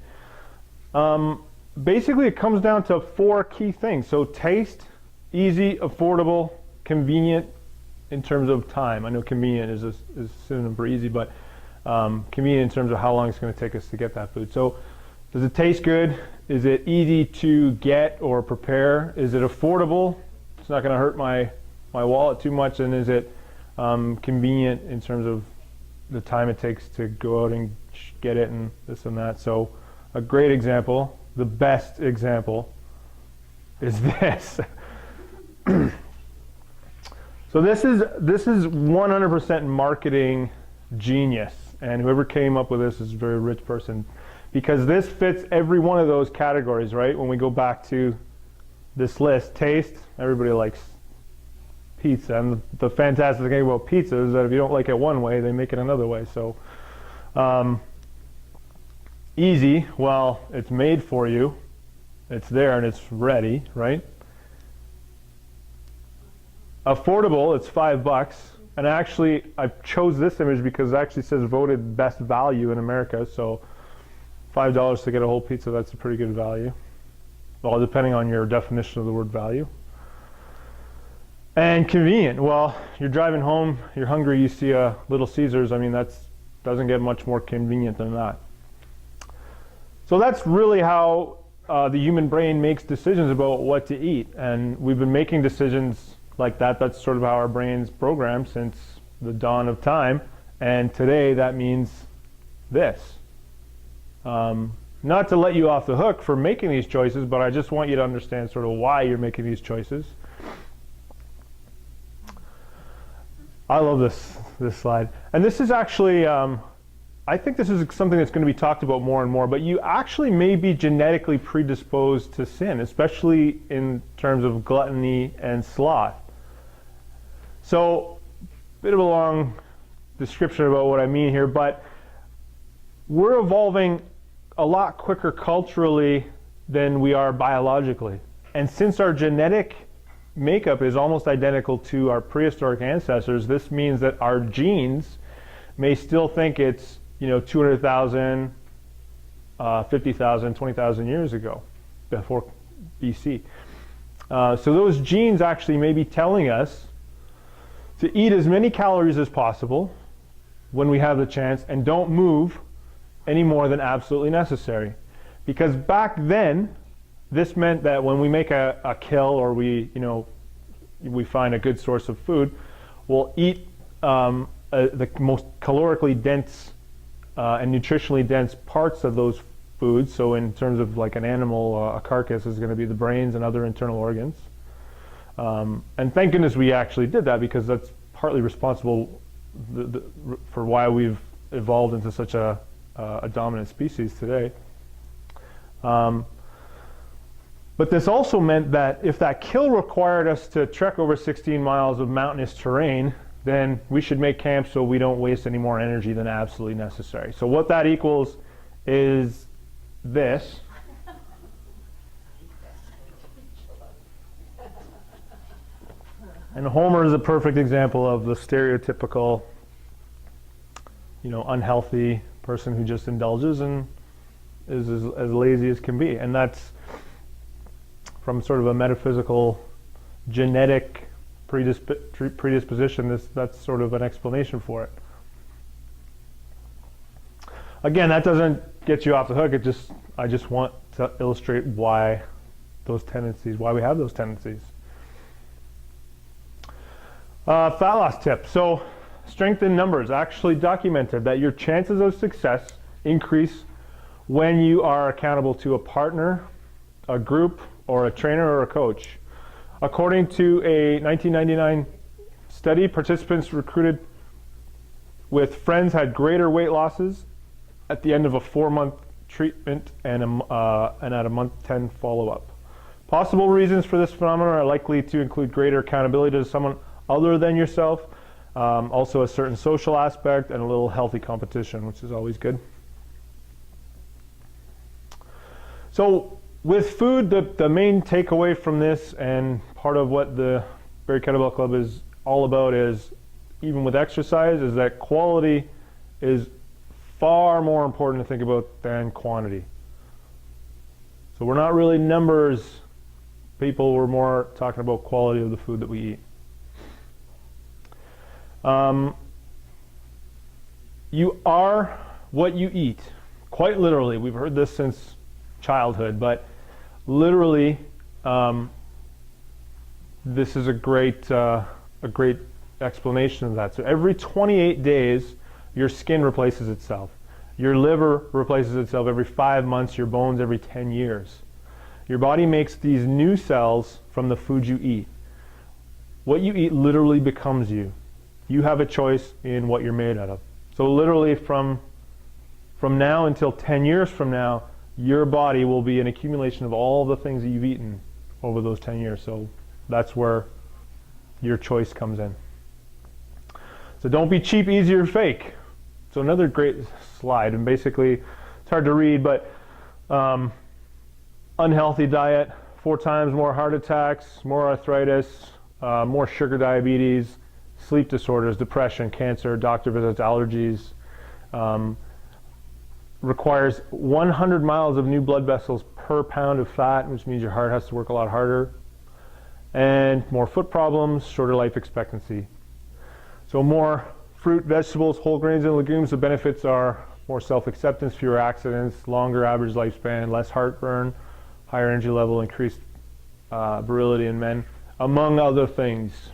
A: Basically, it comes down to 4 key things. So taste, easy, affordable, convenient in terms of time. I know convenient is a synonym for easy, but convenient in terms of how long it's going to take us to get that food. So does it taste good? Is it easy to get or prepare? Is it affordable? It's not going to hurt my wallet too much. And is it convenient in terms of the time it takes to go out and get it and this and that. So a great example, the best example, is this. So this is 100% marketing genius, and whoever came up with this is a very rich person, because this fits every one of those categories, right? When we go back to this list, taste, everybody likes pizza, and the fantastic thing about pizza is that if you don't like it one way, they make it another way. So easy, well, it's made for you, it's there and it's ready, right? Affordable, it's $5, and actually I chose this image because it actually says voted best value in America, so $5 to get a whole pizza, that's a pretty good value. Well, depending on your definition of the word value. And convenient, well, you're driving home, you're hungry, you see a Little Caesars, I mean, that doesn't get much more convenient than that. So that's really how the human brain makes decisions about what to eat, and we've been making decisions like that. That's sort of how our brain's programmed since the dawn of time, and today that means this. Not to let you off the hook for making these choices, but I just want you to understand sort of why you're making these choices. I love this slide, and this is actually I think this is something that's going to be talked about more and more, but you actually may be genetically predisposed to sin, especially in terms of gluttony and sloth. So, a bit of a long description about what I mean here, but we're evolving a lot quicker culturally than we are biologically. And since our genetic makeup is almost identical to our prehistoric ancestors, this means that our genes may still think it's 200,000, 50,000, 20,000 years ago, before BC. So those genes actually may be telling us to eat as many calories as possible when we have the chance, and don't move any more than absolutely necessary. Because back then, this meant that when we make a kill, or we find a good source of food, we'll eat the most calorically dense and nutritionally dense parts of those foods. So in terms of like an animal, a carcass is going to be the brains and other internal organs. And thank goodness we actually did that, because that's partly responsible for why we've evolved into such a dominant species today. But this also meant that if that kill required us to trek over 16 miles of mountainous terrain, then we should make camp so we don't waste any more energy than absolutely necessary. So what that equals is this. And Homer is a perfect example of the stereotypical, unhealthy person who just indulges and is as lazy as can be. And that's from sort of a metaphysical, genetic predisposition. That's sort of an explanation for it. Again, that doesn't get you off the hook. I just want to illustrate why we have those tendencies. Fat loss tip. So, strength in numbers actually documented that your chances of success increase when you are accountable to a partner, a group, or a trainer or a coach. According to a 1999 study, participants recruited with friends had greater weight losses at the end of a 4-month treatment and at a month 10 follow-up. Possible reasons for this phenomenon are likely to include greater accountability to someone other than yourself, also a certain social aspect, and a little healthy competition, which is always good. So with food, the main takeaway from this, and part of what the Barrie Kettlebell Club is all about, is, even with exercise, is that quality is far more important to think about than quantity. So we're not really numbers people, we're more talking about quality of the food that we eat. You are what you eat. Quite literally. We've heard this since childhood, but literally, this is a great explanation of that. So every 28 days, Your skin replaces itself. Your liver replaces itself every 5 months, your bones every 10 years. Your body makes these new cells from the food you eat. What you eat literally becomes you. You have a choice in what you're made out of. So literally from now until 10 years from now, your body will be an accumulation of all the things that you've eaten over those 10 years. So that's where your choice comes in. So don't be cheap, easy, or fake. So another great slide, and basically it's hard to read, but unhealthy diet, 4 times more heart attacks, more arthritis, more sugar diabetes, sleep disorders, depression, cancer, doctor visits, allergies. Requires 100 miles of new blood vessels per pound of fat, which means your heart has to work a lot harder. And more foot problems, shorter life expectancy. So more fruit, vegetables, whole grains, and legumes. The benefits are more self-acceptance, fewer accidents, longer average lifespan, less heartburn, higher energy level, increased virility in men, among other things.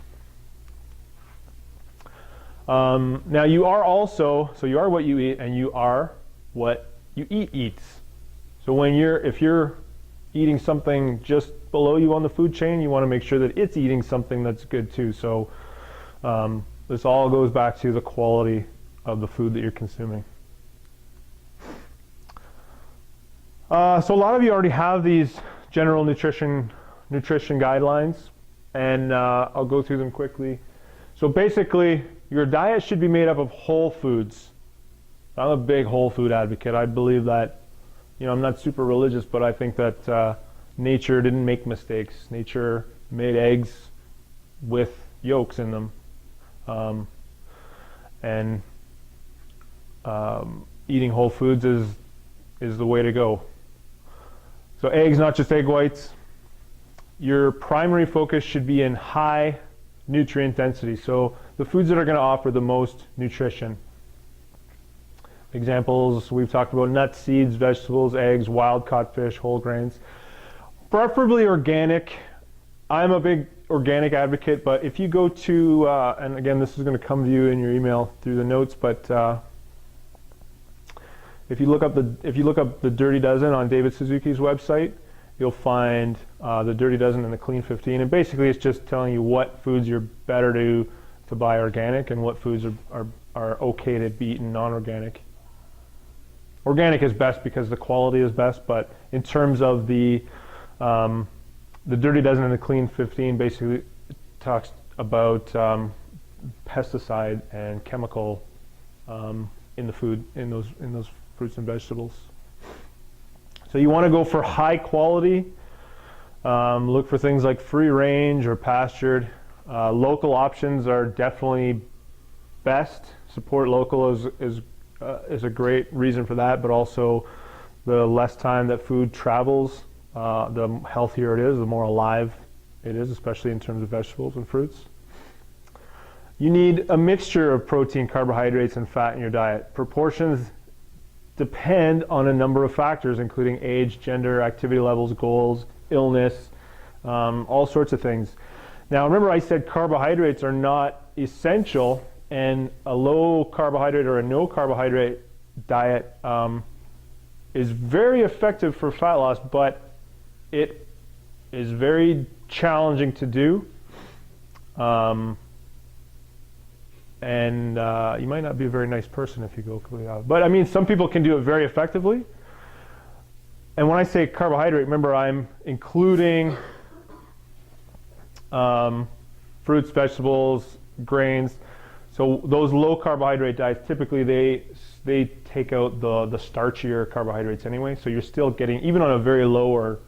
A: Now you are also, so you are what you eat, and you are what you eat eats. So if you're eating something just below you on the food chain, you want to make sure that it's eating something that's good too. So this all goes back to the quality of the food that you're consuming. So a lot of you already have these general nutrition guidelines, and I'll go through them quickly. So basically, your diet should be made up of whole foods. I'm a big whole food advocate. I believe that, I'm not super religious, but I think that nature didn't make mistakes. Nature made eggs with yolks in them. Eating whole foods is the way to go. So eggs, not just egg whites. Your primary focus should be in high nutrient density. So the foods that are going to offer the most nutrition. Examples, we've talked about nuts, seeds, vegetables, eggs, wild-caught fish, whole grains. Preferably organic. I'm a big organic advocate, but if you go to, and again, this is going to come to you in your email through the notes, but if you look up the Dirty Dozen on David Suzuki's website, you'll find the Dirty Dozen and the Clean 15, and basically it's just telling you what foods you're better to buy organic and what foods are okay to be eaten non-organic. Organic is best because the quality is best, but in terms of the Dirty Dozen and the Clean 15 basically talks about pesticide and chemical in the food, in those fruits and vegetables. So you want to go for high quality. Look for things like free range or pastured. Local options are definitely best. Support local is a great reason for that, but also the less time that food travels, the healthier it is, the more alive it is, especially in terms of vegetables and fruits. You need a mixture of protein, carbohydrates, and fat in your diet. Proportions depend on a number of factors, including age, gender, activity levels, goals, illness, all sorts of things. Now remember, I said carbohydrates are not essential, and a low carbohydrate or a no carbohydrate diet is very effective for fat loss, but it is very challenging to do. And you might not be a very nice person if you go completely out. But I mean, some people can do it very effectively. And when I say carbohydrate, remember I'm including fruits, vegetables, grains. So those low carbohydrate diets, typically they take out the starchier carbohydrates anyway. So you're still getting, even on a very low or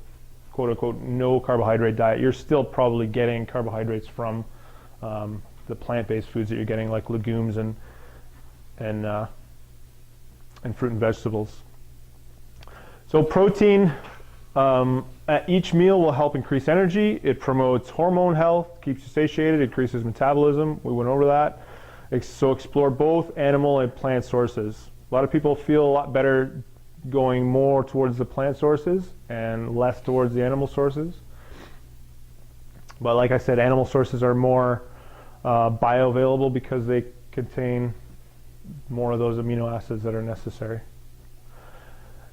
A: quote unquote no carbohydrate diet, you're still probably getting carbohydrates from the plant-based foods that you're getting, like legumes and fruit and vegetables. So protein at each meal will help increase energy. It promotes hormone health, keeps you satiated, increases metabolism. We went over that. So explore both animal and plant sources. A lot of people feel a lot better going more towards the plant sources and less towards the animal sources. But like I said, animal sources are more bioavailable because they contain more of those amino acids that are necessary.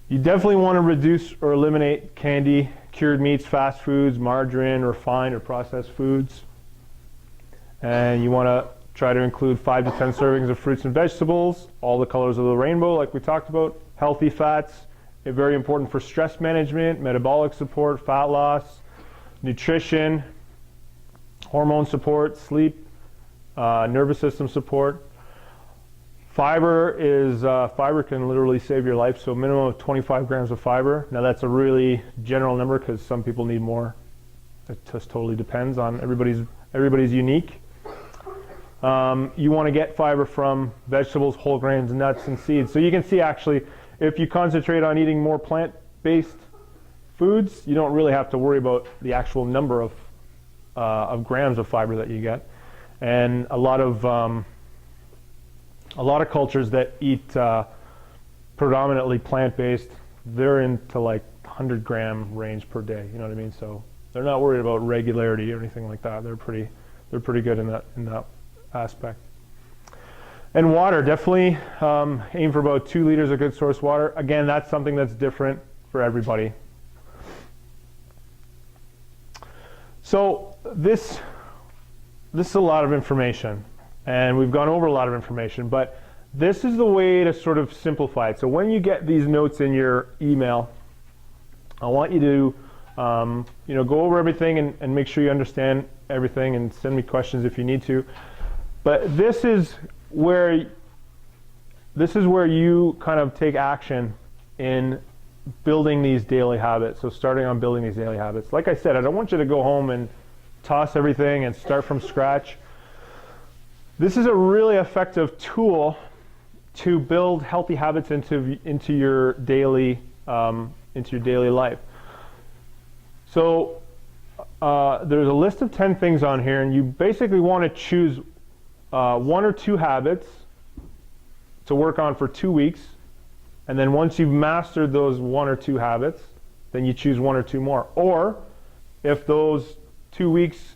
A: You definitely want to reduce or eliminate candy, cured meats, fast foods, margarine, refined or processed foods. And you want to try to include 5 to 10 servings of fruits and vegetables, all the colors of the rainbow like we talked about, healthy fats, very important for stress management, metabolic support, fat loss, nutrition, hormone support, sleep, nervous system support. Fiber can literally save your life, so a minimum of 25 grams of fiber. Now that's a really general number because some people need more. It just totally depends on everybody's unique. You want to get fiber from vegetables, whole grains, nuts, and seeds. So you can see actually, if you concentrate on eating more plant-based foods, you don't really have to worry about the actual number of grams of fiber that you get. And a lot of cultures that eat predominantly plant-based, they're into like 100-gram range per day. You know what I mean? So they're not worried about regularity or anything like that. They're pretty good in that aspect. And water, definitely aim for about 2 liters of good source water. Again, that's something that's different for everybody. So this is a lot of information, and we've gone over a lot of information, but this is the way to sort of simplify it. So when you get these notes in your email, I want you to go over everything and make sure you understand everything, and send me questions if you need to. But this is where you kind of take action in building these daily habits. So starting on building these daily habits. Like I said, I don't want you to go home and toss everything and start from scratch. This is a really effective tool to build healthy habits into your daily life. So there's a list of 10 things on here, and you basically want to choose 1 or 2 habits to work on for 2 weeks, and then once you've mastered those 1 or 2 habits, then you choose 1 or 2 more. Or if in those 2 weeks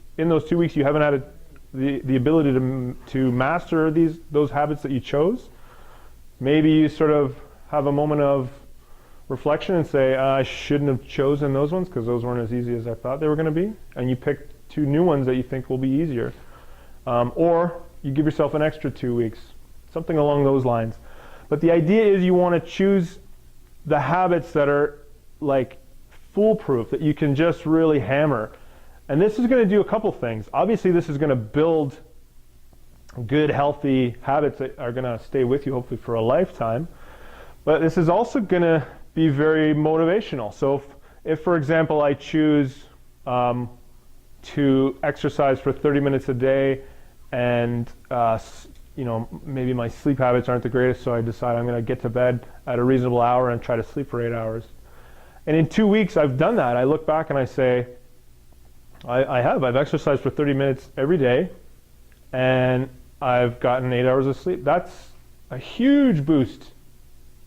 A: you haven't had the ability to master those habits that you chose, maybe you sort of have a moment of reflection and say, I shouldn't have chosen those ones because those weren't as easy as I thought they were going to be, and you pick 2 new ones that you think will be easier. Or you give yourself an extra 2 weeks, something along those lines. But the idea is you want to choose the habits that are like foolproof, that you can just really hammer. And this is going to do a couple things. Obviously, this is going to build good, healthy habits that are going to stay with you hopefully for a lifetime. But this is also going to be very motivational. So if for example, I choose to exercise for 30 minutes a day, and maybe my sleep habits aren't the greatest, so I decide I'm going to get to bed at a reasonable hour and try to sleep for 8 hours. And in 2 weeks, I've done that. I look back and I say, I've exercised for 30 minutes every day, and I've gotten 8 hours of sleep. That's a huge boost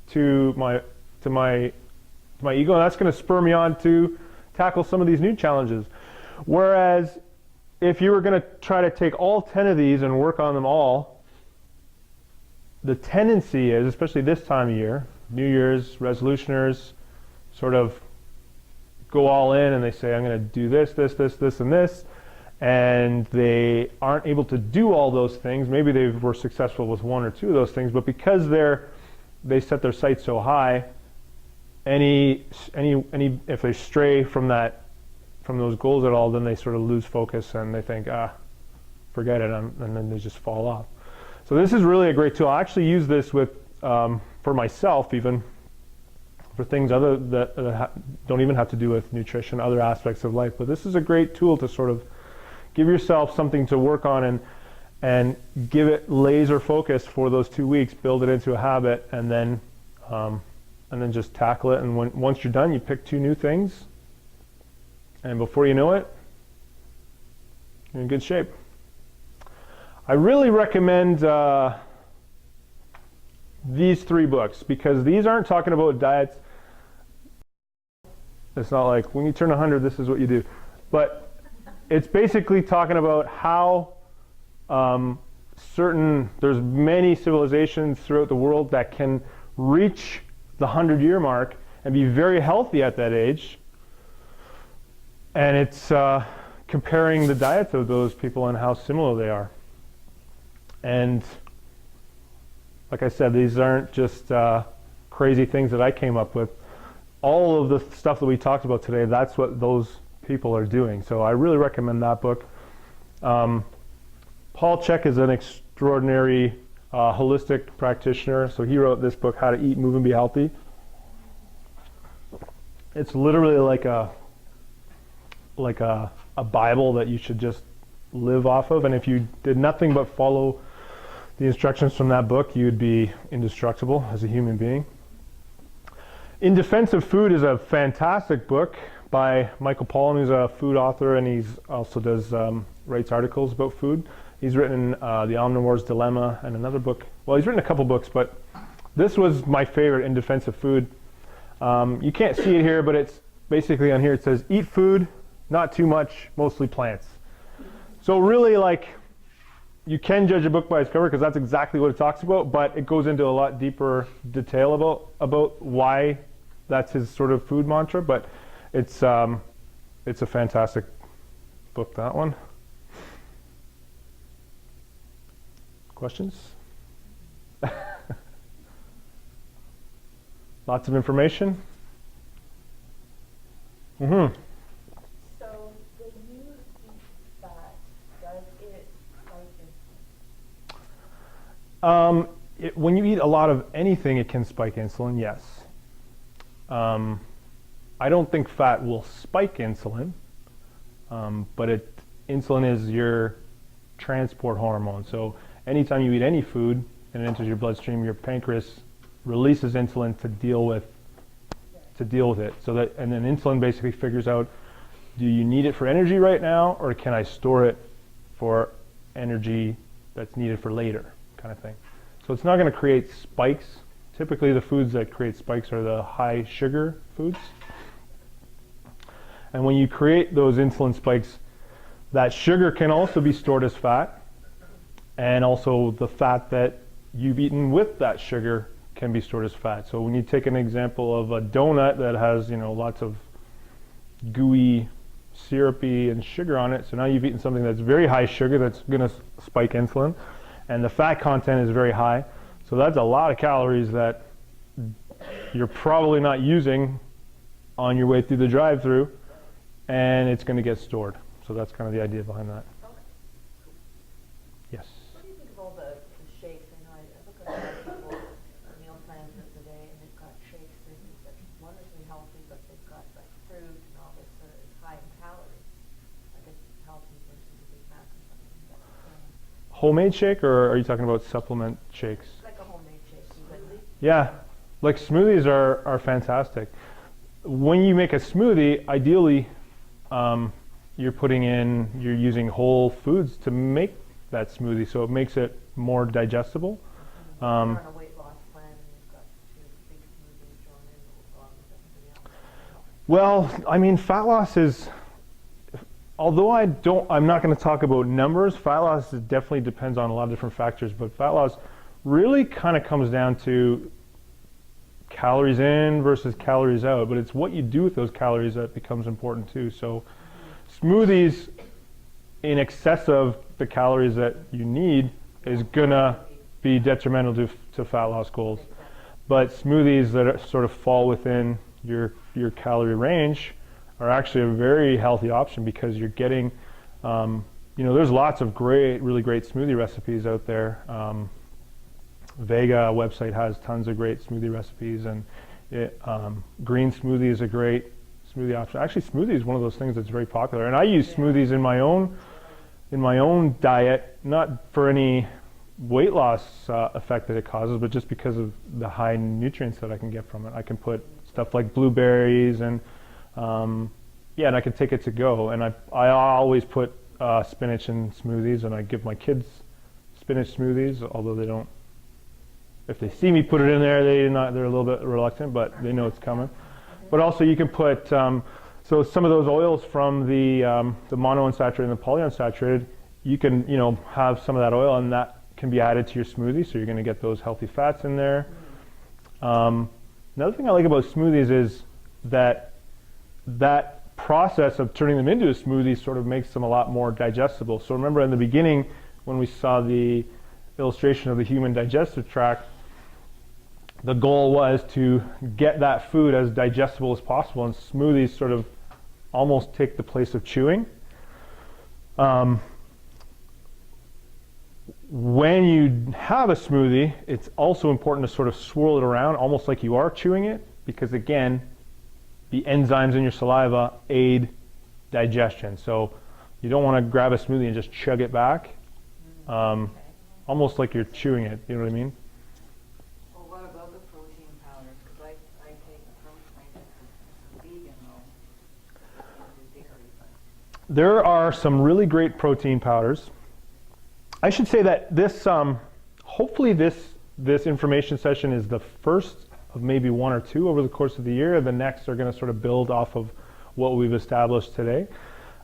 A: to my ego, and that's going to spur me on to tackle some of these new challenges. Whereas if you were going to try to take all 10 of these and work on them all, the tendency is, especially this time of year, New Year's resolutioners sort of go all in and they say, I'm going to do this, and this, and they aren't able to do all those things. Maybe they were successful with 1 or 2 of those things, but because they set their sights so high, if they stray from those goals at all, then they sort of lose focus and they think, forget it, and then they just fall off. So this is really a great tool. I actually use this for myself, even for things other that don't even have to do with nutrition, other aspects of life. But this is a great tool to sort of give yourself something to work on and give it laser focus for those 2 weeks, build it into a habit, and then just tackle it. And once you're done, you pick 2 new things, and before you know it, you're in good shape. I really recommend these 3 books, because these aren't talking about diets. It's not like when you turn 100, this is what you do. But it's basically talking about how there's many civilizations throughout the world that can reach the 100-year mark and be very healthy at that age. And it's comparing the diets of those people and how similar they are. And like I said, these aren't just crazy things that I came up with. All of the stuff that we talked about today, that's what those people are doing. So I really recommend that book. Paul Chek is an extraordinary holistic practitioner. So he wrote this book, How to Eat, Move, and Be Healthy. It's literally like a Bible that you should just live off of. And if you did nothing but follow the instructions from that book, you'd be indestructible as a human being. In Defense of Food is a fantastic book by Michael Pollan, who's a food author, and he's also writes articles about food. He's written The Omnivore's Dilemma and another book. Well, he's written a couple books, but this was my favorite, In Defense of Food. You can't see it here, but it's basically on here. It says, eat food, not too much, mostly plants. So really, like, you can judge a book by its cover because that's exactly what it talks about, but it goes into a lot deeper detail about why that's his sort of food mantra. But it's a fantastic book, that one. Questions? Lots of information. Mm-hmm.
B: So when you eat fat, does it spike insulin?
A: When you eat a lot of anything, it can spike insulin, yes. I don't think fat will spike insulin, but insulin is your transport hormone. So anytime you eat any food and it enters your bloodstream, your pancreas releases insulin to deal with it. And then insulin basically figures out, do you need it for energy right now, or can I store it for energy that's needed for later, kind of thing. So it's not going to create spikes. Typically the foods that create spikes are the high sugar foods. And when you create those insulin spikes, that sugar can also be stored as fat, and also the fat that you've eaten with that sugar can be stored as fat. So when you take an example of a donut that has, lots of gooey, syrupy and sugar on it, so now you've eaten something that's very high sugar that's going to spike insulin, and the fat content is very high. So that's a lot of calories that you're probably not using on your way through the drive-through, and it's going to get stored. So that's kind of the idea behind that. Yes?
B: What do you think of all the shakes? I know I look at a lot of people meal plans of the day, and they've got shakes that are wonderfully healthy, but they've got like fruit and all this sort of high in calories. I guess healthy versus a Big Mac or something.
A: Homemade shake, or are you talking about supplement shakes?
B: Like a homemade shake.
A: Yeah, like smoothies are fantastic. When you make a smoothie, ideally, you're using whole foods to make that smoothie, so it makes it more digestible.
B: You're on a weight loss plan, and you've got two big smoothies thrown in along with everything else.
A: Well, I mean, fat loss is, although I'm not going to talk about numbers. Fat loss definitely depends on a lot of different factors, but fat loss really kind of comes down to calories in versus calories out, but it's what you do with those calories that becomes important too. So smoothies in excess of the calories that you need is gonna be detrimental to fat loss goals. But smoothies that sort of fall within your calorie range are actually a very healthy option, because you're getting, there's lots of really great smoothie recipes out there. Vega website has tons of great smoothie recipes, and green smoothie is a great smoothie option. Actually, smoothie is one of those things that's very popular, and I use smoothies in my own diet, not for any weight loss effect that it causes, but just because of the high nutrients that I can get from it. I can put stuff like blueberries and and I can take it to go. And I always put spinach in smoothies, and I give my kids spinach smoothies, although they don't. If they see me put it in there, they're a little bit reluctant, but they know it's coming. But also you can put, so some of those oils from the monounsaturated and the polyunsaturated, you can, have some of that oil, and that can be added to your smoothie, so you're going to get those healthy fats in there. Another thing I like about smoothies is that process of turning them into a smoothie sort of makes them a lot more digestible. So remember in the beginning when we saw the illustration of the human digestive tract, the goal was to get that food as digestible as possible, and smoothies sort of almost take the place of chewing. When you have a smoothie, it's also important to sort of swirl it around almost like you are chewing it, because again, the enzymes in your saliva aid digestion. So you don't want to grab a smoothie and just chug it back, almost like you're chewing it, you know what I mean?
B: Well, what about the protein powders? Because I take a vegan though. Dairy, but.
A: There are some really great protein powders. I should say that this, hopefully this information session is the first of maybe one or two over the course of the year. The next are going to sort of build off of what we've established today.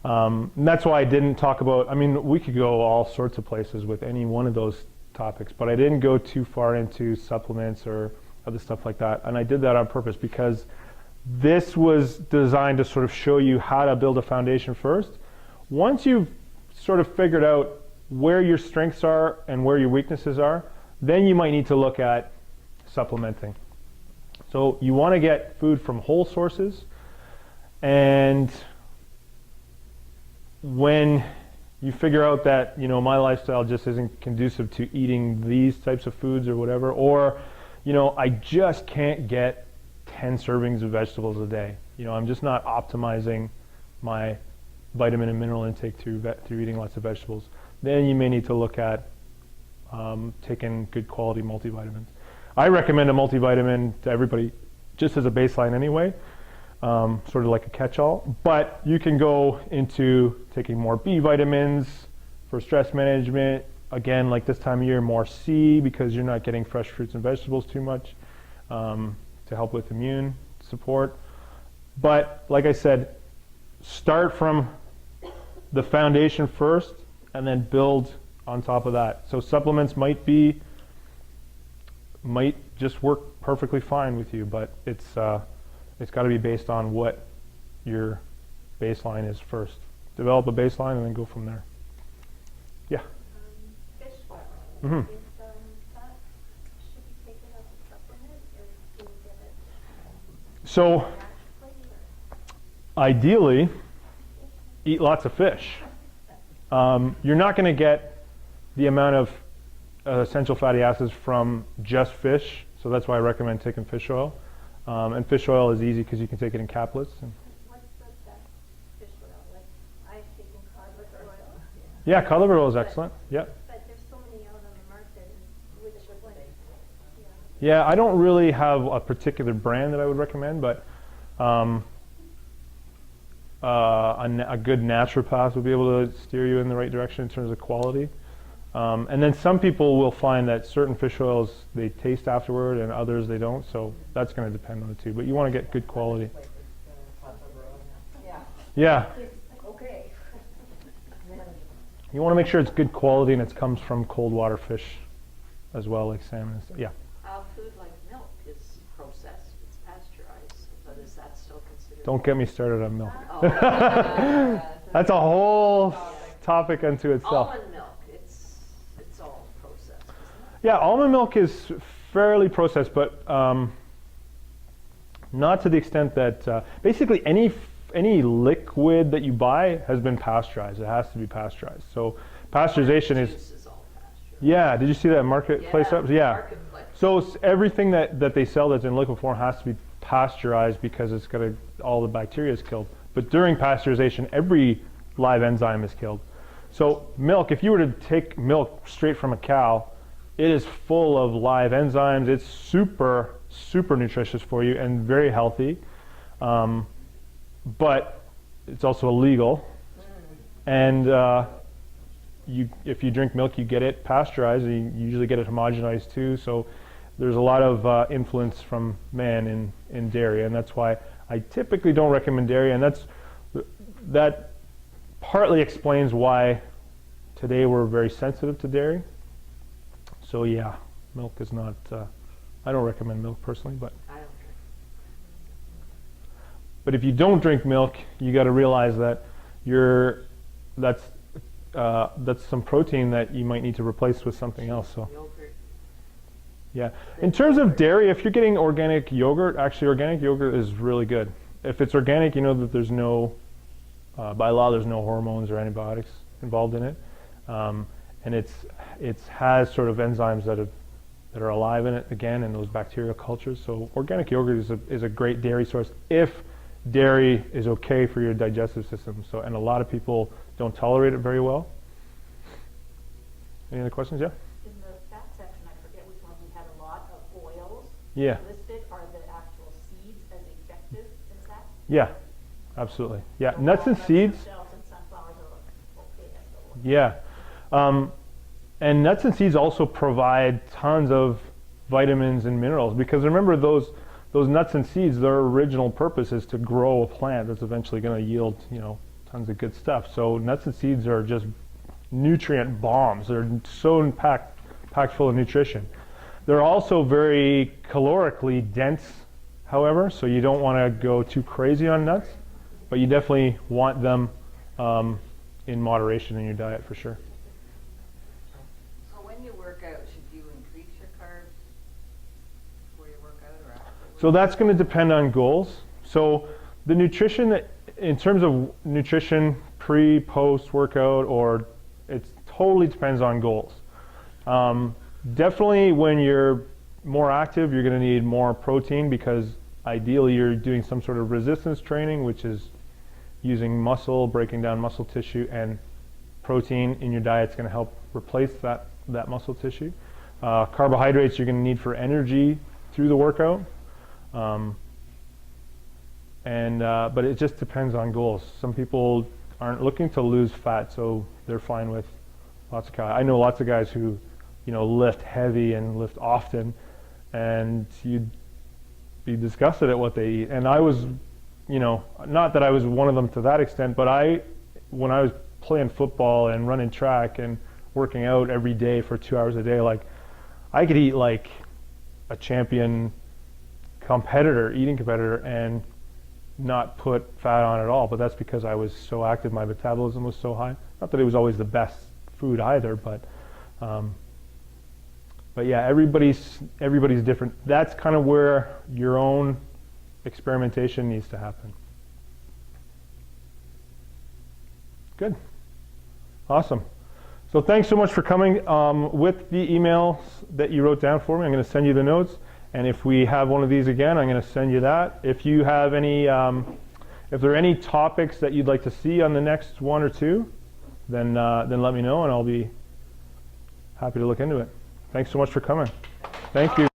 A: And that's why I didn't talk about, I mean, we could go all sorts of places with any one of those topics, but I didn't go too far into supplements or other stuff like that. And I did that on purpose because this was designed to sort of show you how to build a foundation first. Once you've sort of figured out where your strengths are and where your weaknesses are, then you might need to look at supplementing. So you want to get food from whole sources, and when you figure out that, you know, my lifestyle just isn't conducive to eating these types of foods or whatever, or, you know, I just can't get 10 servings of vegetables a day. You know, I'm just not optimizing my vitamin and mineral intake through eating lots of vegetables. Then you may need to look at taking good quality multivitamins. I recommend a multivitamin to everybody just as a baseline anyway, sort of like a catch-all. But you can go into taking more B vitamins for stress management. Again, like this time of year, more C because you're not getting fresh fruits and vegetables too much to help with immune support. But like I said, start from the foundation first and then build on top of that. So supplements might just work perfectly fine with you, but it's got to be based on what your baseline is first. Develop a baseline and then go from there. Yeah.
C: Fish oil.
A: Mm-hmm.
C: Is that should be taken as a supplement, or do you get it
A: So
C: naturally?
A: ideally, eat lots of fish. You're not going to get the amount of essential fatty acids from just fish, so that's why I recommend taking fish oil. And fish oil is easy because you can take it in caplets.
C: What's the best fish oil? Like, I've taken cod liver oil.
A: Yeah, cod liver oil is excellent. Yeah.
C: But there's so many out on the market, and which one?
A: Yeah, I don't really have a particular brand that I would recommend, but a good naturopath would be able to steer you in the right direction in terms of quality. And then some people will find that certain fish oils, they taste afterward and others they don't, so that's going to depend on the two. But you want to get good quality. Yeah.
B: Okay.
A: You want to make sure it's good quality and it comes from cold water fish as well, like salmon and stuff. Yeah.
B: Food like milk is processed, it's pasteurized, but is that still considered?
A: Don't get me started on milk.
B: Oh.
A: That's a whole topic unto itself.
B: Almond milk, it's all processed, isn't it?
A: Yeah, almond milk is fairly processed, but not to the extent that basically any liquid that you buy has been pasteurized. It has to be pasteurized. So pasteurization
B: Juice
A: is.
B: is all pasteurized.
A: Yeah. Did you see that marketplace? Yeah.
B: Marketplace.
A: So everything that they sell that's in liquid form has to be pasteurized because it's got all the bacteria is killed. But during pasteurization, every live enzyme is killed. So milk, if you were to take milk straight from a cow, it is full of live enzymes. It's super, super nutritious for you and very healthy. But it's also illegal. And if you drink milk, you get it pasteurized. You usually get it homogenized too. So there's a lot of influence from man in dairy, and that's why I typically don't recommend dairy. And that partly explains why today we're very sensitive to dairy. So yeah, milk is not, I don't recommend milk personally, but
B: I don't drink.
A: if you don't drink milk, you got to realize that that's some protein that you might need to replace with something else. So
B: Yogurt.
A: yeah, in terms of dairy, if you're getting organic yogurt, actually organic yogurt is really good. If it's organic, you know that there's no, by law, there's no hormones or antibiotics involved in it, and it has sort of enzymes that are alive in it again in those bacterial cultures. So organic yogurt is a great dairy source if dairy is okay for your digestive system. So, and a lot of people don't tolerate it very well. Any other questions? Yeah.
D: In the fat section, I forget which one we had a lot of oils
A: Yeah.
D: listed. Are the actual seeds as effective as that?
A: Yeah. Absolutely. Yeah.
D: So
A: Nuts and
D: walnuts
A: seeds.
D: themselves and sunflowers are okay as the oil.
A: Yeah. And nuts and seeds also provide tons of vitamins and minerals, because remember those nuts and seeds, their original purpose is to grow a plant that's eventually going to yield, tons of good stuff. So nuts and seeds are just nutrient bombs. They're so packed full of nutrition. They're also very calorically dense, however, so you don't want to go too crazy on nuts, but you definitely want them in moderation in your diet for sure.
E: So when you work out, should you increase your carbs before you work out or after?
A: So that's going to depend on goals. So the nutrition, in terms of nutrition pre, post workout, or it totally depends on goals. Definitely when you're more active, you're going to need more protein, because ideally you're doing some sort of resistance training, which is using muscle, breaking down muscle tissue, and protein in your diet is going to help replace that muscle tissue. Carbohydrates you're going to need for energy through the workout. But it just depends on goals. Some people aren't looking to lose fat, so they're fine with lots of calories. I know lots of guys who, lift heavy and lift often, and you'd be disgusted at what they eat. And I was, not that I was one of them to that extent, but when I was playing football and running track and working out every day for 2 hours a day, like I could eat like a champion eating competitor, and not put fat on at all. But that's because I was so active, my metabolism was so high. Not that it was always the best food either, but yeah, everybody's different. That's kind of where your own experimentation needs to happen. Good. Awesome. So thanks so much for coming. With the emails that you wrote down for me, I'm going to send you the notes. And if we have one of these again, I'm going to send you that. If you have any, if there are any topics that you'd like to see on the next one or two, then let me know, and I'll be happy to look into it. Thanks so much for coming. Thank you.